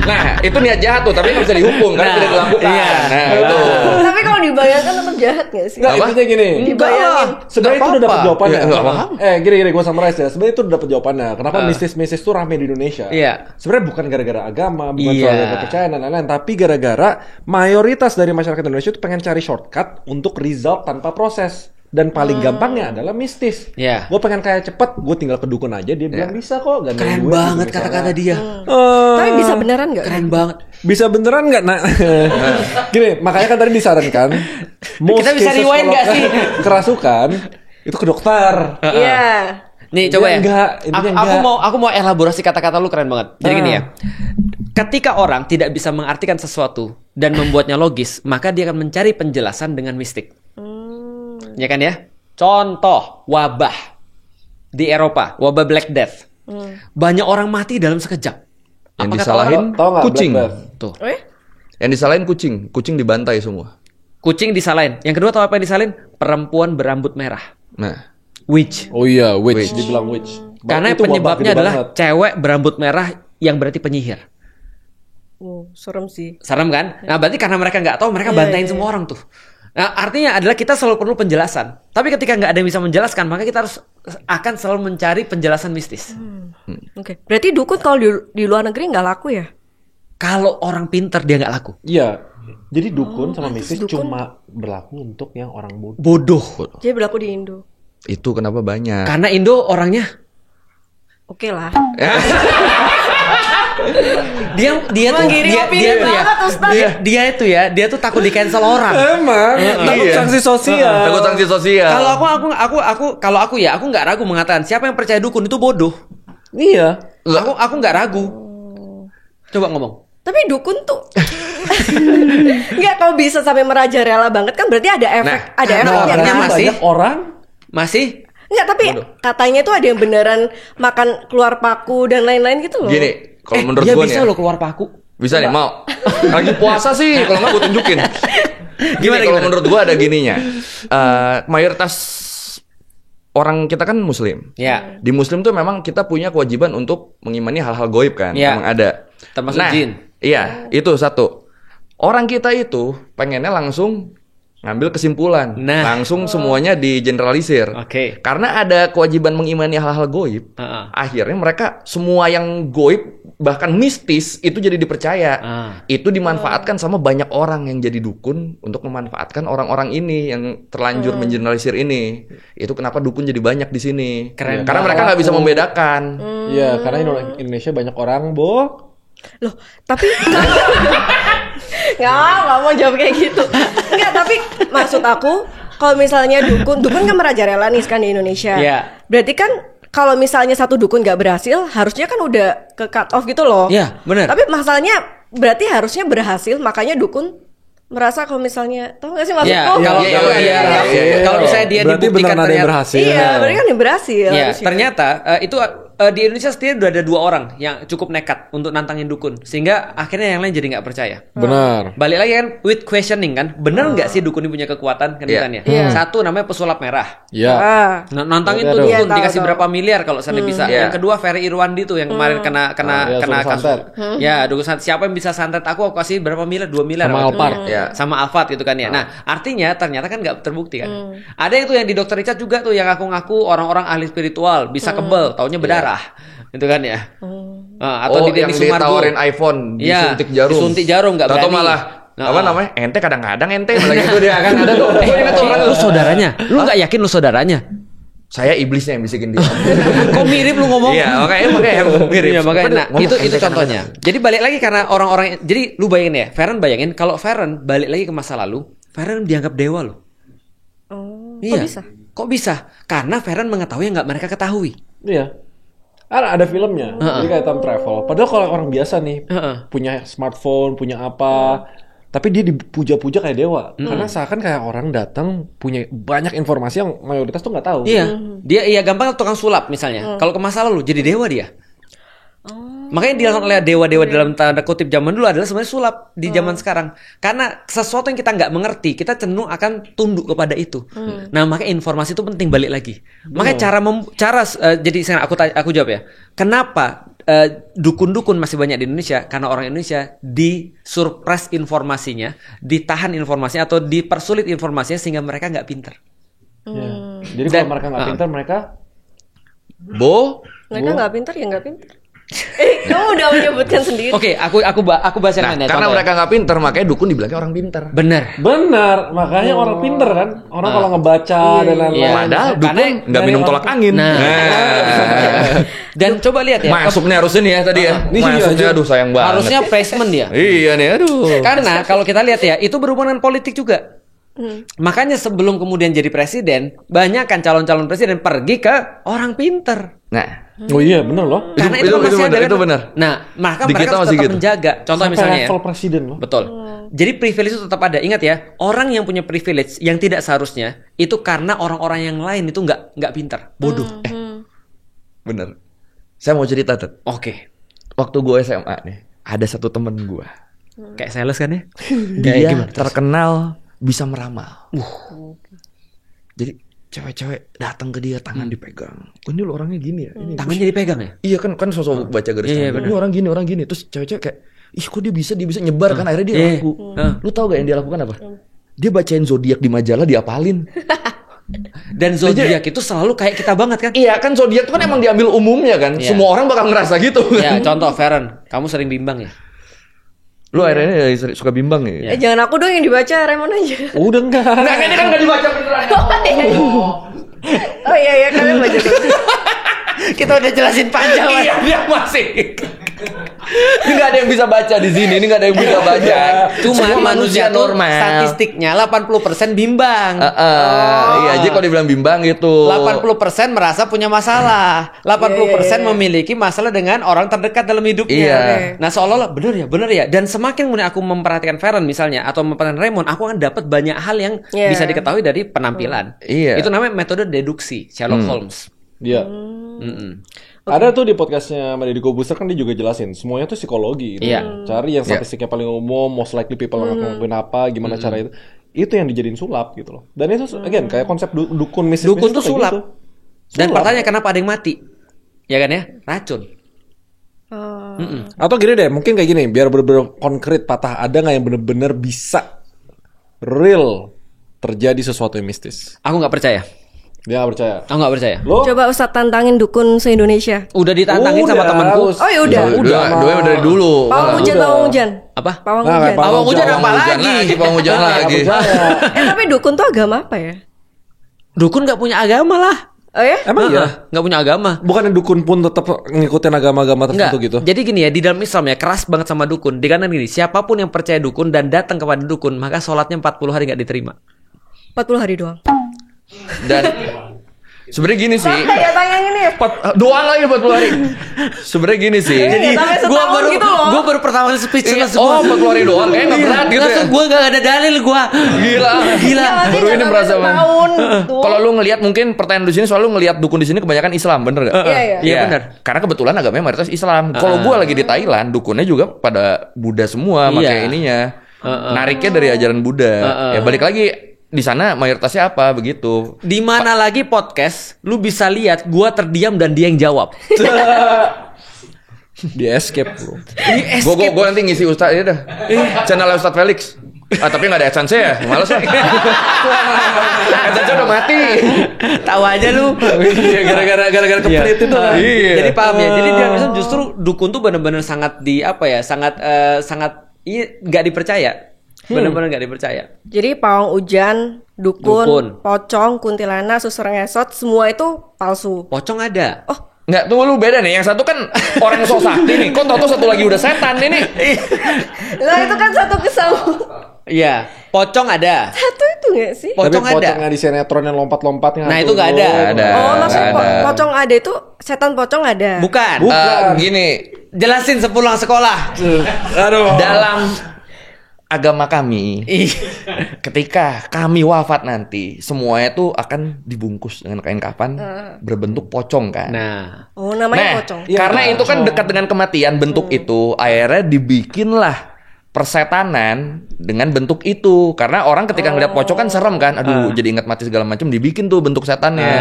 Nah, itu niat jahat tuh, tapi nggak bisa dihukum karena tidak dilakukan. Iya. Nah, itu. Tapi kalau dibayangkan tetap jahat nggak sih? Nggak, intinya gini. Dibayangin. Sebenarnya itu udah dapat jawabannya. Nggak paham. Gini, gue summarize ya. Sebenarnya itu udah dapat jawabannya. Kenapa mistis-mistis tuh rame di Indonesia? Iya. Sebenarnya bukan gara-gara agama, bukan soal kepercayaan dan lain-lain, tapi gara-gara mayoritas dari masyarakat Indonesia itu pengen cari shortcut untuk result tanpa proses. Dan paling gampangnya adalah mistis. Yeah. Gue pengen kayak cepet, gue tinggal ke dukun aja. Dia bilang bisa kok. Keren banget kata-kata dia. Tapi bisa beneran nggak? Keren banget. Bisa beneran nggak? Nah, gini, makanya kan tadi disarankan. Kita bisa rewind nggak sih? Kerasukan itu ke dokter. Iya. Nih coba ya. Enggak. Aku mau elaborasi kata-kata lu keren banget. Jadi gini ya. Ketika orang tidak bisa mengartikan sesuatu dan membuatnya logis, maka dia akan mencari penjelasan dengan mistik. Ya kan ya? Contoh wabah di Eropa, wabah Black Death. Banyak orang mati dalam sekejap. Yang disalahin kucing. Tuh. Yang disalahin kucing dibantai semua. Kucing disalahin. Yang kedua tahu apa yang disalahin? Perempuan berambut merah. Nah, witch. Oh iya, witch. Dibilang witch. Karena itu penyebabnya adalah cewek berambut merah yang berarti penyihir. Serem sih. Serem kan? Nah berarti karena mereka nggak tahu, mereka bantain semua orang tuh. Nah, artinya adalah kita selalu perlu penjelasan. Tapi ketika nggak ada yang bisa menjelaskan, maka kita akan selalu mencari penjelasan mistis. Oke. Berarti dukun kalau di luar negeri nggak laku ya? Kalau orang pinter dia nggak laku. Iya. Jadi dukun sama mistis cuma berlaku untuk yang orang bodoh. Bodoh. Jadi berlaku di Indo. Itu kenapa banyak? Karena Indo orangnya oke lah. Dia tuh takut di cancel orang. Emang takut sanksi sosial. Takut sanksi sosial. Kalau aku nggak ragu mengatakan siapa yang percaya dukun itu bodoh. Iya. Aku nggak ragu. Coba ngomong. Tapi dukun tuh nggak, kalau bisa sampai merajalela banget kan berarti ada efek, ada efeknya. Masih orang masih. Enggak, tapi katanya tuh ada yang beneran makan keluar paku dan lain-lain gitu loh. Gini, kalau menurut gue gue bisa nih, loh keluar paku. Bisa nih, mau. Lagi puasa sih, kalau nggak gue tunjukin. Gimana? Kalau menurut gue ada gininya. Mayoritas orang kita kan Muslim. Ya. Di Muslim tuh memang kita punya kewajiban untuk mengimani hal-hal goib kan. Ya. Memang ada. Termasuk jin. Iya, itu satu. Orang kita itu pengennya langsung ngambil kesimpulan, langsung semuanya digeneralisir. Karena ada kewajiban mengimani hal-hal goib, akhirnya mereka semua yang goib bahkan mistis itu jadi dipercaya. Itu dimanfaatkan sama banyak orang yang jadi dukun untuk memanfaatkan orang-orang ini yang terlanjur mengeneralisir ini. Itu kenapa dukun jadi banyak di sini. Karena mereka nggak bisa membedakan. Iya, karena Indonesia banyak orang, Bo. Loh, tapi nggak mau jawab kayak gitu. Enggak, tapi maksud aku kalau misalnya dukun kan merajalela nih kan di Indonesia. Yeah. Berarti kan kalau misalnya satu dukun nggak berhasil, harusnya kan udah ke cut off gitu loh. Iya, benar. Tapi masalahnya berarti harusnya berhasil, makanya dukun merasa kalau misalnya, tahu nggak sih maksudku? Kalau misalnya dia berarti dibuktikan ternyata berhasil. Iya, berarti kan dia berhasil. Iya, ternyata itu di Indonesia sendiri udah ada 2 orang yang cukup nekat untuk nantangin dukun, sehingga akhirnya yang lain jadi nggak percaya. Benar. Balik lagi kan with questioning kan, bener nggak sih dukun ini punya kekuatan kan bukannya? Satu namanya pesulap merah. Iya. Nantangin tuh dukun dikasih berapa miliar kalau sana bisa. Yang kedua Ferry Irwandi tuh yang kemarin kena kasus. Ya, dukun santet. Siapa yang bisa santet aku kasih berapa miliar? 2 miliar. Sama Alphard. Sama Alphard gitu kan ya. Nah, artinya ternyata kan nggak terbukti kan. Ada yang tuh yang di Dr. Richard juga tuh yang ngaku-ngaku orang-orang ahli spiritual bisa kebel, taunya berdarah. Itu kan ya. Atau di Denny Sumargo ditawarin iPhone, disuntik jarum. Disuntik jarum enggak berani. Atau malah apa namanya? Ente kadang-kadang ente malah gitu dia kan ada tuh. Lu saudaranya. Lu enggak yakin lu saudaranya? Saya iblisnya yang bisikin dia. Kok mirip lu ngomong? Iya, makanya mirip. Iya, makanya. Nah, itu contohnya. Jadi balik lagi karena orang-orang, jadi lu bayangin ya, Feren bayangin kalau Feren balik lagi ke masa lalu, Feren dianggap dewa loh. Kok bisa? Kok bisa? Karena Feren mengetahui yang nggak mereka ketahui. Iya. Ada filmnya, jadi kayak time travel. Padahal kalau orang biasa nih, punya smartphone, punya apa, tapi dia dipuja-puja kayak dewa. Karena seakan kayak orang datang punya banyak informasi yang mayoritas tuh nggak tahu. Iya, dia gampang tukang sulap misalnya. Kalau ke masa lalu jadi dewa dia. Makanya dia oleh dewa-dewa dalam tanda kutip zaman dulu adalah sebenarnya sulap di zaman sekarang. Karena sesuatu yang kita nggak mengerti, kita cenderung akan tunduk kepada itu. Nah, makanya informasi itu penting balik lagi. Makanya jadi aku jawab ya. Kenapa dukun-dukun masih banyak di Indonesia? Karena orang Indonesia disurprise informasinya, ditahan informasinya atau dipersulit informasinya sehingga mereka nggak pintar. Jadi kalau mereka nggak pintar, mereka mereka nggak pintar ya nggak pintar. Kamu udah menyebutkan sendiri. Oke, aku bahas yang lain ya. Karena mereka nggak pintar, makanya dukun dibilangnya orang pintar. Bener, makanya orang pintar kan. Orang kalau ngebaca dan lain-lain. Padahal dukun nggak minum tolak angin. Dan coba lihat ya. Masuknya harusnya nih ya tadi ya. Masuknya aduh sayang banget. Harusnya placement dia. Iya nih, aduh. Karena kalau kita lihat ya, itu berhubungan dengan politik juga. Makanya sebelum kemudian jadi presiden, banyak kan calon-calon presiden pergi ke orang pintar. Nah. Oh iya benar loh. Karena itu masih ada. Itu benar. Nah, maka mereka tetap menjaga. Contoh sampai misalnya level presiden loh. Betul. Jadi privilege itu tetap ada. Ingat ya, orang yang punya privilege yang tidak seharusnya itu karena orang-orang yang lain itu nggak pintar, bodoh. Bener. Saya mau cerita tuh. Oke. Waktu gue SMA nih, ada satu temen gue. Kayak sales kan ya? Dia terkenal bisa meramal. Jadi cewek-cewek datang ke dia, tangan dipegang. Ini lo orangnya gini ya. Ini tangannya dipegang ya? Iya kan sosok baca garis tangan. Ini orang gini. Terus cewek-cewek kayak, ih kok dia bisa nyebar kan. Akhirnya dia laku. Lu tahu gak yang dia lakukan apa? Dia bacain zodiak di majalah, diapalin. Dan zodiak itu selalu kayak kita banget kan? Iya kan, zodiak itu kan emang diambil umumnya kan. Semua orang bakal ngerasa gitu kan. Ya contoh Feren, kamu sering bimbang ya? Lu akhirnya suka bimbang ya? Jangan aku dong yang dibaca, Raymond aja. Udah enggak. Nah, ini kan enggak dibaca beneran. Oh iya, kalian baca dulu. Kita udah jelasin panjang. Iya, dia masih. Ini nggak ada yang bisa baca di sini. Ini nggak ada yang bisa baca. Cuma manusia normal. Statistiknya 80% bimbang. Iya, jadi kalau dibilang bimbang gitu. 80% merasa punya masalah. 80% memiliki masalah dengan orang terdekat dalam hidupnya. Nah, seolah-olah bener ya. Dan semakin kemudian aku memperhatikan Feren misalnya atau memperhatikan Raymond, aku akan dapat banyak hal yang bisa diketahui dari penampilan. Itu namanya metode deduksi Sherlock Holmes. Iya. Ada tuh di podcastnya Deddy Corbuzier kan dia juga jelasin semuanya tuh psikologi gitu. Cari yang statistiknya paling umum, most likely people ngelakuin apa, gimana cara itu yang dijadiin sulap gitu loh. Dan itu again kayak konsep dukun mistis. Dukun tuh sulap. Gitu. Dan pertanyaan kenapa ada yang mati? Ya kan ya, racun. Atau gini deh, mungkin kayak gini, biar bener-bener konkret patah, ada nggak yang bener-bener bisa real terjadi sesuatu yang mistis? Aku nggak percaya. Dia gak percaya. Aku gak percaya. Lo? Coba Ustadz tantangin dukun se-Indonesia. Udah ditantangin sama temanku. Oh ya udah. Udah dari dulu. Pawang hujan. Apa? Pawang hujan apa lagi? Pawang hujan lagi. Tapi dukun tuh agama apa ya? Dukun gak punya agama lah. Oh ya? Emang iya? Gak punya agama. Bukannya dukun pun tetap ngikutin agama-agama tertentu gitu? Jadi gini ya, di dalam Islam ya keras banget sama dukun. Dikarenakan gini, siapapun yang percaya dukun dan datang kepada dukun, maka sholatnya 40 hari gak diterima. 40 hari doang. Dan sebenarnya gini sih. Ya tanya gini ya. Doang lagi 40 hari. Sebenarnya gini sih. Jadi gue baru pertama kali speechless. 40 hari doang kayak enggak berat gitu ya. Gue enggak ada dalil gue. Gila. Baru ini merasa tahun. Kalau lu ngelihat mungkin pertanyaan di sini selalu ngelihat dukun di sini kebanyakan Islam, bener gak? Iya benar. Karena kebetulan agamanya mayoritas Islam. Kalau gue lagi di Thailand, dukunnya juga pada Buddha semua, makanya ininya. Nariknya dari ajaran Buddha. Ya balik lagi di sana mayoritasnya apa begitu. Di mana lagi podcast lu bisa lihat gua terdiam dan dia yang jawab. Di escape bro. Gue nanti ngisi Ustadz ya dah. Channel Ustadz Felix. Tapi nggak ada AdSense ya, males lah. AdSense udah mati. Tahu aja lu. Gara-gara kepelit itu kan. Iya. Jadi paham ya. Jadi dia justru dukun tuh benar-benar sangat sangat nggak dipercaya. Benar-benar nggak dipercaya. Jadi pawang hujan, dukun, pocong, kuntilanak, susur ngesot, semua itu palsu. Pocong ada. Oh, Nggak, tunggu lu beda nih. Yang satu kan orang sok sakti nih. Kok tau satu lagi udah setan ini. lah itu kan satu kesambung. Iya, pocong ada. Satu itu nggak sih? Pocong tapi ada. pocong yang di sinetron yang lompat-lompatnya. Nah, itu nggak ada. Ada. Oh, maksudnya ada. pocong ada itu setan pocong ada. Bukan. Gini, Jelasin sepulang sekolah. Aduh. dalam agama kami, ketika kami wafat nanti, semuanya tuh akan dibungkus dengan kain kafan berbentuk pocong kan. Nah, Oh, namanya pocong. Karena itu kan dekat dengan kematian bentuk itu, akhirnya dibikinlah persetanan dengan bentuk itu. Karena orang ketika ngeliat pocong kan serem kan, aduh jadi ingat mati segala macam, dibikin tuh bentuk setannya.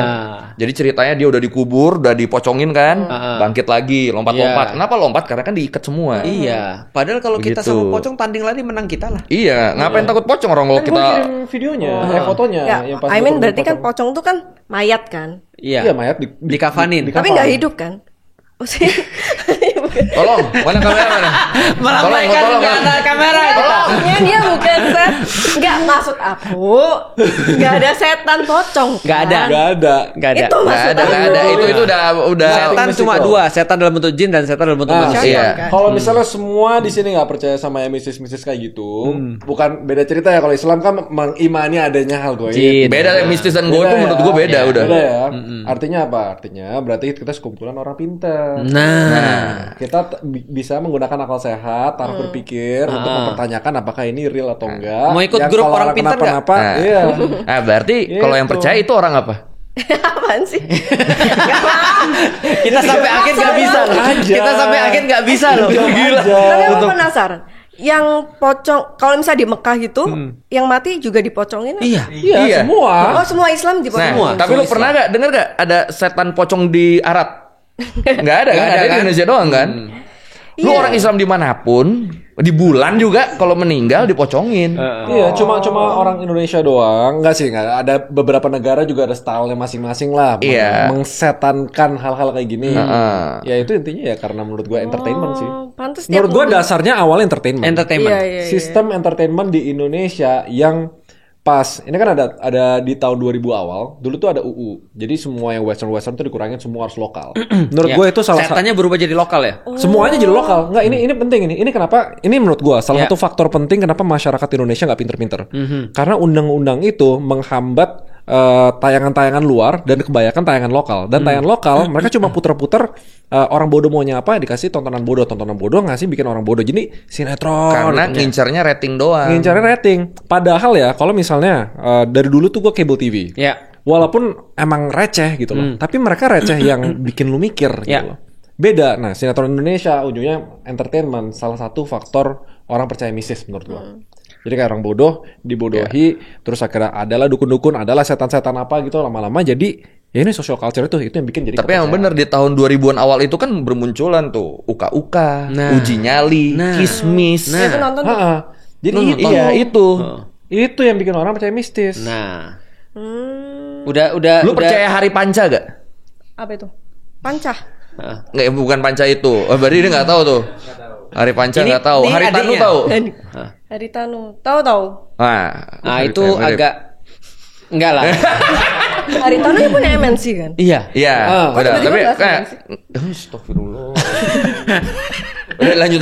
Jadi ceritanya dia udah dikubur, udah dipocongin kan, bangkit lagi, lompat-lompat. Kenapa lompat? Karena kan diikat semua. iya. Padahal kalau kita Begitu. sama pocong tanding lari menang kita lah. Iya, ngapain takut pocong orang kalau Kan kita gua kirim videonya, fotonya. Ya, yang pas I mean gua berarti kan pocong. pocong itu kan mayat kan? Iya. Iya mayat Dikafanin. Tapi nggak hidup kan? Maksudnya tolong, mana kamera mana? Melambaikan Tolong, ke arah kamera. maksudnya dia bukan set. Nggak, maksud aku nggak ada setan pocong. Nggak ada. kan? Nggak ada. Itu maksud Nggak ada. aku. Itu udah. Setan cuma dua, setan dalam bentuk jin dan setan dalam bentuk manusia. Iya. Kan? Kalau misalnya semua di sini nggak percaya sama yang mistis-mistis kayak gitu, bukan beda cerita ya. Kalau Islam kan mengimani adanya hal goib. Jin. Beda mistis dan goib tuh menurut gue beda Ya, udah. beda ya. Artinya apa? Artinya berarti kita sekumpulan orang pintar. Nah, Kita bisa menggunakan akal sehat, taraf berpikir untuk mempertanyakan apakah ini real atau enggak. Mau ikut Yang grup kalau orang pintar nggak? kenapa-napa, iya. Nah, berarti kalau yang Gitu. percaya itu orang apa? Apaan sih? kita sampai akhir nggak bisa loh. Aja. Kita sampai akhir nggak bisa loh. Gila. Tapi aku penasaran. Yang pocong, kalau misalnya di Mekah gitu, yang mati juga dipocongin? Iya. Iya, semua. Oh, semua Islam Nah, dipocongin. tapi lu pernah gak denger gak ada setan pocong di Arab? Nggak ada kan? Ada di Indonesia doang kan? Lu Iya. orang Islam dimanapun, di bulan juga kalau meninggal dipocongin. Iya, cuma orang Indonesia doang. Enggak sih, enggak. Ada beberapa negara juga ada stylenya masing-masing lah. Iya. Mengsetankan hal-hal kayak gini. Ya itu intinya ya karena menurut gua entertainment sih. Pantes tiap Menurut gua dasarnya awal entertainment. Entertainment. Iya. Sistem entertainment di Indonesia yang pas ini kan ada di tahun 2000 awal dulu tuh ada UU, jadi semua yang western tuh dikurangin, semua harus lokal. Menurut Ya. gue itu salah satu Setannya berubah jadi lokal ya. semuanya jadi lokal. Nggak, ini penting ini kenapa, ini menurut gue salah Ya. satu faktor penting kenapa masyarakat Indonesia nggak pinter-pinter. Karena undang-undang itu menghambat tayangan-tayangan luar dan kebanyakan tayangan lokal. Dan tayangan lokal mereka cuma puter-puter, orang bodoh maunya apa dikasih tontonan bodoh ngasih bikin orang bodoh. Jadi sinetron. Karena ngincarnya rating doang. Ngincarnya rating. Padahal ya kalau misalnya dari dulu tuh gue cable TV. Ya. Walaupun emang receh gitu loh, tapi mereka receh yang bikin lu mikir gitu Ya. loh. Beda. Nah, sinetron Indonesia ujungnya entertainment, salah satu faktor orang percaya mistis menurut gua. Jadi kayak orang bodoh dibodohi, terus akhirnya adalah dukun-dukun, adalah setan-setan apa gitu, lama-lama jadi ya ini social culture itu yang bikin jadi. Tapi yang bener di tahun 2000-an awal itu kan bermunculan tuh uka-uka, Nah. uji nyali, Nah. kismis. Itu nonton tuh. Ha-ha. Jadi Lu nonton? iya itu. Itu yang bikin orang percaya mistis. Nah. Udah. Lu percaya hari panca gak? Apa itu? Pancah. Nggak, bukan panca itu. Berarti dia nggak tahu tuh. Hari panca Ini- nggak tahu. ini Hari tanu adiknya. tahu. Hari Tanu. Tahu. Nah, itu mirip. agak enggak lah. Hari Tanu ya punya MNC kan? Iya. Iya, udah. tiba-tiba Tapi nggak kayak, senang astagfirullah. Lanjut.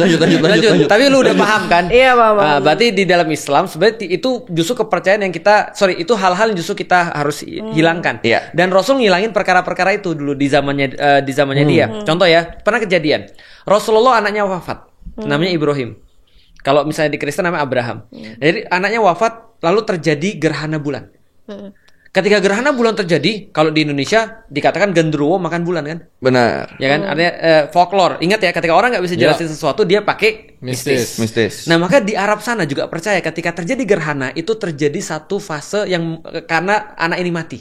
Tapi lu udah paham kan? Iya, paham. Berarti di dalam Islam sebenarnya itu justru kepercayaan yang itu hal-hal yang justru kita harus hilangkan. Iya. Dan Rasul ngilangin perkara-perkara itu dulu di zamannya dia. Contoh ya, pernah kejadian. Rasulullah anaknya wafat. Namanya Ibrahim. Kalau misalnya di Kristen namanya Abraham. Jadi anaknya wafat lalu terjadi gerhana bulan. Ketika gerhana bulan terjadi, kalau di Indonesia dikatakan genderuwo makan bulan kan? Benar. Ya kan? Artinya folklore. Ingat ya, ketika orang nggak bisa jelasin sesuatu, dia pakai mistis. Nah, maka di Arab sana juga percaya ketika terjadi gerhana itu terjadi satu fase yang karena anak ini mati.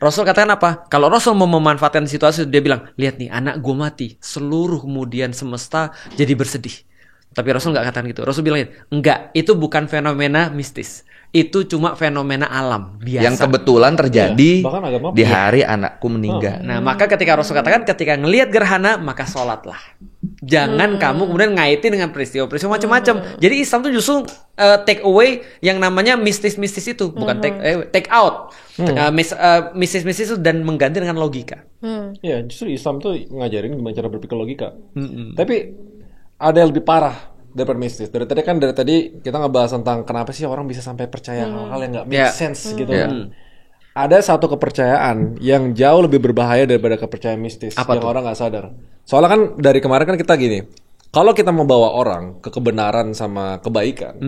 Rasul katakan apa? Kalau Rasul mau memanfaatkan situasi, dia bilang, lihat nih, anak gue mati. Seluruh kemudian semesta jadi bersedih. Tapi Rasul nggak katakan gitu. Rasul bilang, enggak, itu bukan fenomena mistis. Itu cuma fenomena alam biasa yang kebetulan terjadi di hari anakku meninggal. Nah, maka ketika Rasul katakan ketika ngelihat gerhana maka sholatlah. Jangan kamu kemudian ngaitin dengan peristiwa-peristiwa macam-macam. Jadi Islam tuh justru take away yang namanya mistis-mistis itu, bukan take out. Mistis-mistis itu dan mengganti dengan logika. Ya, justru Islam tuh ngajarin gimana cara berpikir logika. Tapi ada yang lebih parah daripada mistis. Dari tadi kita ngebahas tentang kenapa sih orang bisa sampai percaya hal-hal yang nggak make sense gitu. Ada satu kepercayaan yang jauh lebih berbahaya daripada kepercayaan mistis yang orang nggak sadar. Soalnya kan dari kemarin kan kita gini, kalau kita membawa orang ke kebenaran sama kebaikan,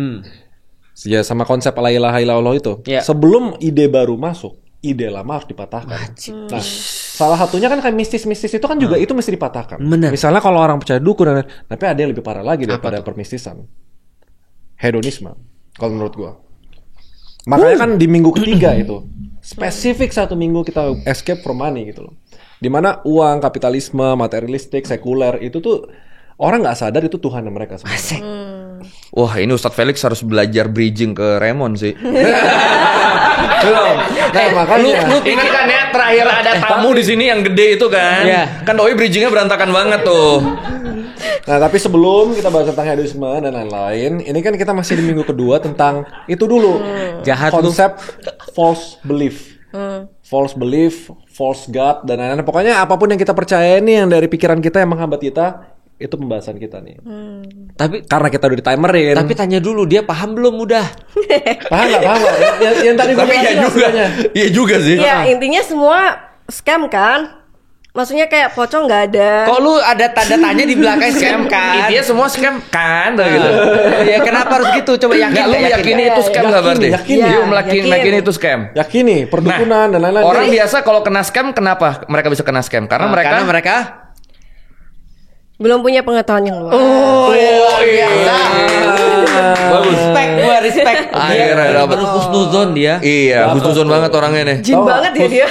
ya sama konsep la ilaha illallah itu, sebelum ide baru masuk, ide lama harus dipatahkan. Nah, salah satunya kan kayak mistis-mistis itu kan juga itu mesti dipatahkan. Bener. Misalnya kalau orang percaya dukun, tapi ada yang lebih parah lagi daripada permistisan. Hedonisme, kalau menurut gua. Makanya kan di minggu ketiga itu, spesifik 1 minggu kita escape from money gitu loh. Dimana uang, kapitalisme, materialistik, sekuler itu tuh orang nggak sadar itu Tuhan mereka sebenarnya. Wah, ini Ustadz Felix harus belajar bridging ke Raymond sih. Belum. Nah, makanya Lu ingat kan ya terakhir ada tamu di sini yang gede itu kan? Kan doi bridgingnya berantakan banget tuh. Nah, tapi sebelum kita bahas tentang hedonisme dan lain-lain, ini kan kita masih di minggu kedua tentang itu dulu. Jahat konsep false belief. False belief, false God, dan lain-lain. Pokoknya apapun yang kita percaya ini yang dari pikiran kita yang menghambat kita, itu pembahasan kita nih. Tapi karena kita udah di-timerin. Tapi tanya dulu, dia paham belum udah? Paham nggak? Yang tadi gue bilang juga. Iya juga sih. Ya, intinya semua scam kan? Maksudnya kayak pocong nggak ada. Kok lu ada tanda tanya di belakang scam kan? Intinya semua scam kan gitu. Ya kenapa harus gitu? Coba yakin. Lu yakini itu scam nggak berarti? Yakin itu scam. Yakini perdukunan dan lain-lain. Orang biasa kalau kena scam kenapa mereka bisa kena scam? Karena mereka belum punya pengetahuan yang luas. Oh iya. Bagus. Respect. Akhirnya dapat husnuzon dia. Iya, husnuzon banget orangnya nih. Jin banget ya dia.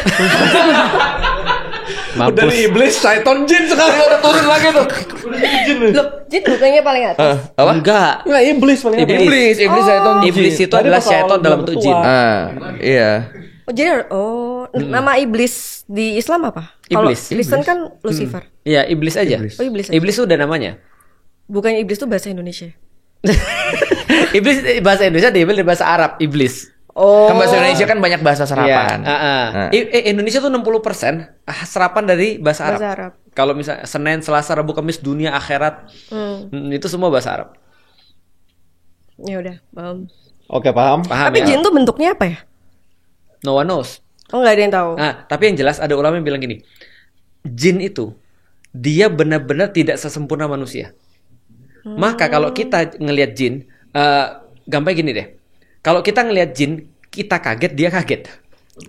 Dari iblis, syaiton, jin sekarang udah turun lagi tuh. Udah jadi jin. Loh, jin bukannya paling atas? Apa? Enggak, iblis paling atas. Iblis, syaiton, jin. Iblis itu adalah syaiton dalam bentuk jin. Iya. Oh, jadi nama iblis di Islam apa? Kalau Kristen kan Lucifer. Iya, iblis aja. Oh, iblis aja. Iblis itu udah namanya. Bukannya iblis itu bahasa Indonesia. Iblis bahasa Indonesia diambil dari bahasa Arab, iblis. Oh. Kan bahasa Indonesia kan banyak bahasa serapan. Indonesia tuh 60% serapan dari bahasa Arab. Kalau misalnya Senin, Selasa, Rabu, Kamis, dunia, akhirat, itu semua bahasa Arab. Ya udah, paham. Oke, paham. Tapi jin tuh bentuknya apa ya? No one knows. Oh, nggak ada yang tahu. Nah, tapi yang jelas ada ulama yang bilang gini, jin itu dia benar-benar tidak sesempurna manusia. Maka kalau kita ngelihat jin, gampang gini deh. Kalau kita ngelihat jin, kita kaget, dia kaget.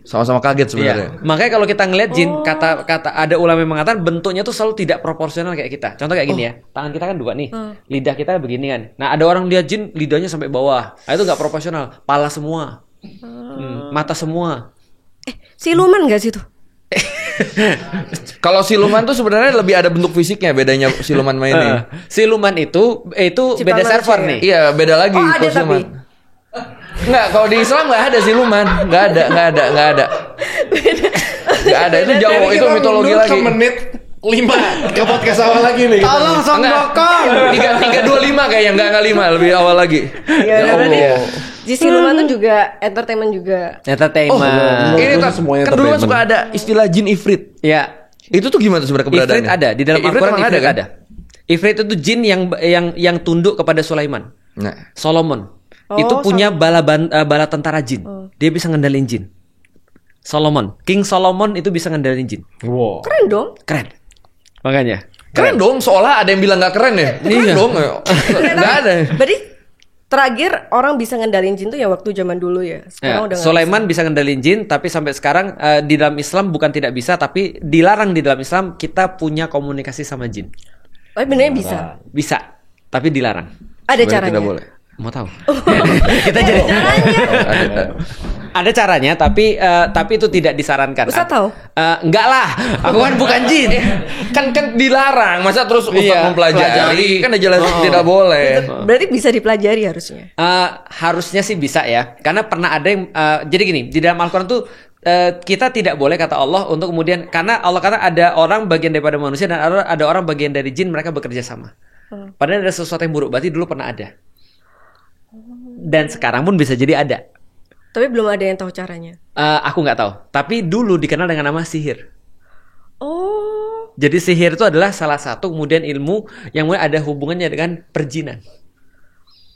Sama-sama kaget sebenarnya. Iya. Makanya kalau kita ngelihat jin, kata ada ulama yang mengatakan bentuknya tuh selalu tidak proporsional kayak kita. Contoh kayak gini ya, tangan kita kan 2 nih, lidah kita begini kan. Nah ada orang lihat jin, lidahnya sampai bawah. Nah, itu nggak proporsional, pala semua, mata semua. Siluman nggak sih tuh? Kalau siluman tuh sebenarnya lebih ada bentuk fisiknya, bedanya siluman ini. Siluman itu Cipta beda server ya? nih. Iya, beda lagi. Oh, ada siluman. tapi. Enggak, kalau di Islam nggak ada siluman, nggak ada. Itu jauh, itu mitologi lagi. Menit 5 ke podcast awal lagi nih. Tolong Song Bokong. 325 kayaknya, enggak 5, lebih awal lagi. Ya berarti di siluman tuh juga entertainment juga. Entertainment. Ini kan dulu suka ada istilah jin ifrit. Ya. Itu tuh gimana sebenarnya keberadaannya? Ifrit ada di dalam Al-Quran, ifrit ada. Ifrit itu jin yang tunduk kepada Sulaiman. Nah. Solomon. Itu punya bala tentara jin. Dia bisa ngendalin jin. Solomon, King Solomon itu bisa ngendalin jin. Wow. Keren dong. Keren. Makanya. Keren dong, seolah ada yang bilang nggak keren ya. Keren dong. Nggak ada. Berarti terakhir orang bisa ngendalin jin tuh ya waktu zaman dulu ya. Sekarang udah Sulaiman bisa ngendalin jin, tapi sampai sekarang di dalam Islam bukan tidak bisa, tapi dilarang di dalam Islam kita punya komunikasi sama jin. Oh, benernya bisa. Bisa, tapi dilarang. Ada caranya. Tidak boleh. Mau tahu? Kita jadi ada caranya, tapi itu tidak disarankan. Ustaz tahu? Enggak lah, aku kan bukan jin. kan dilarang, masa terus Ustaz mempelajari? Kan udah jelas tidak boleh. Berarti bisa dipelajari harusnya. Harusnya sih bisa ya, karena pernah ada yang jadi gini, di dalam Al-Quran tuh kita tidak boleh kata Allah untuk kemudian, karena Allah kata ada orang bagian daripada manusia dan ada orang bagian dari jin, mereka bekerja sama. Padahal ada sesuatu yang buruk, berarti dulu pernah ada. Dan sekarang pun bisa jadi ada. Tapi belum ada yang tahu caranya. Aku nggak tahu. Tapi dulu dikenal dengan nama sihir. Oh. Jadi sihir itu adalah salah satu kemudian ilmu yang mulai ada hubungannya dengan perjinan.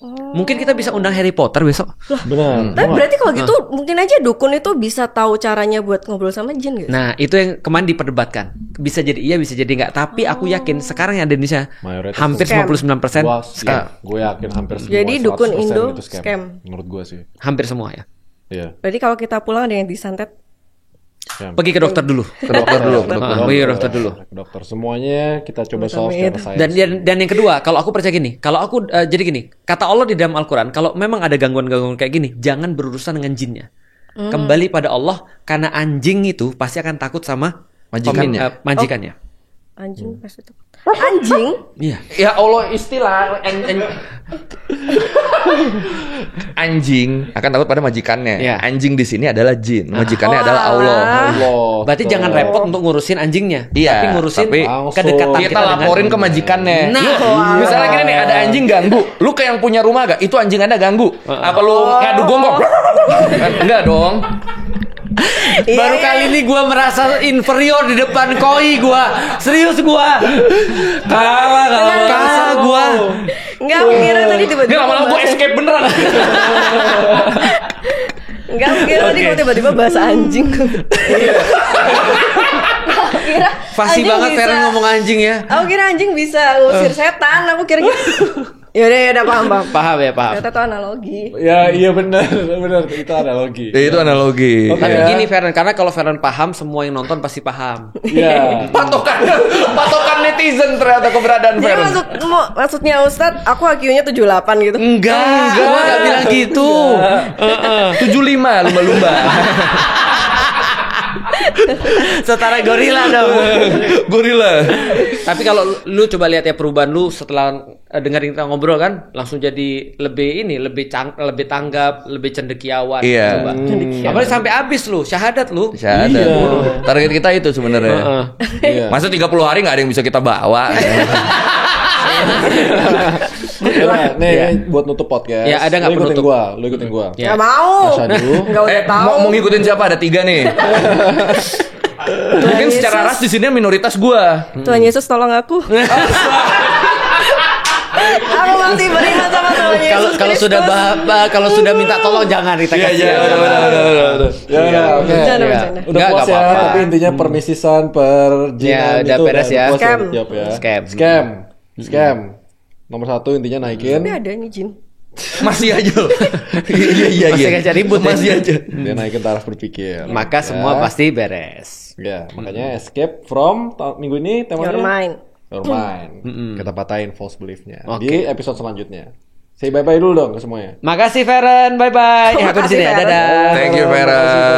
Mungkin kita bisa undang Harry Potter besok. Benar. Tapi berarti kalau gitu mungkin aja dukun itu bisa tahu caranya buat ngobrol sama jin gitu. Nah, itu yang kemarin diperdebatkan. Bisa jadi iya, bisa jadi enggak. Tapi aku yakin sekarang yang ada di Indonesia mayoritas hampir 99% scam. Gue yakin hampir semua. Jadi dukun 100% Indo itu scam. Menurut gue sih. Hampir semua ya. Iya. Berarti kalau kita pulang ada yang disantet. Scam. Pergi ke dokter dulu. Ke dokter dulu. Pergi ke dokter dulu. Ke dokter. Semuanya kita coba solve secara sains. Dan yang kedua, kalau aku percaya gini, kalau aku jadi gini, kata Allah di dalam Al-Quran, kalau memang ada gangguan-gangguan kayak gini, jangan berurusan dengan jinnya. Kembali pada Allah, karena anjing itu pasti akan takut sama majikannya. Anjing pasti takut. Anjing? Iya. Ya Allah, istilah anjing akan takut pada majikannya. Iya. Anjing di sini adalah jin, majikannya adalah Allah. Berarti jangan repot untuk ngurusin anjingnya, Iya, tapi ngurusin tapi kedekatan kita laporin ke majikannya. Nah, misalnya gini nih, ada anjing ganggu, lu kayak yang punya rumah gak? Itu anjing Anda ganggu. Apa lu ngadu gonggong? Enggak dong. Baru kali ini gue merasa inferior di depan koi gue. Serius gue. Kalah gue. Enggak, kira tadi tiba-tiba. Enggak, lama-lama gue escape beneran. Enggak, kira tadi tiba-tiba bahasa anjing. Kira fasih banget Feren ngomong anjing ya. Aku kira anjing bisa ngusir setan. Aku kira gitu. Yaudah paham. Paham ya, paham. Ternyata itu analogi. Ya, iya benar itu analogi. Ya, itu analogi. Tapi gini Feren, karena kalau Feren paham, semua yang nonton pasti paham. Iya. Patokan netizen ternyata keberadaan Jadi Feren. maksudnya Ustadz, aku IQ-nya 78 gitu. Enggak bilang gitu. 75 lumba-lumba. Setara gorila dong. Gorila. Tapi kalau lu coba lihat ya perubahan lu setelah dengerin kita ngobrol kan, langsung jadi lebih tanggap, lebih cendekiawan. Iya. Coba. Apalagi sampai habis lu, syahadat lu. Syahadat. Iya. Target kita itu sebenarnya. Iya. Masa 30 hari nggak ada yang bisa kita bawa. Nih buat nutup podcast. Ya, ada nggak penutup? Lu ikutin gua. Nggak mau. Nggak udah tahu. Mau ngikutin siapa? Ada 3 nih. Mungkin secara ras di sini minoritas gua. Tuhan Yesus tolong aku. Aku masih beriman sama Tuhan Yesus. Kalau sudah minta tolong jangan kita kasih. Ya, oke. Udah puas ya, tapi intinya permisisan, perjinan udah itu beres ya. Scam. Nomor 1 intinya naikin. Tapi ada nih jin. Masih aja. Iya. Masih aja ribut. Masih aja. Dia naikin taraf berpikir. Maka semua pasti beres. Ya, makanya escape from minggu ini temanya Your mind. Kita patahin false belief-nya. Di episode selanjutnya. Say bye-bye dulu dong ke semuanya. Makasih Feren, bye-bye. Aku di sini ya, dadah. Thank you Feren.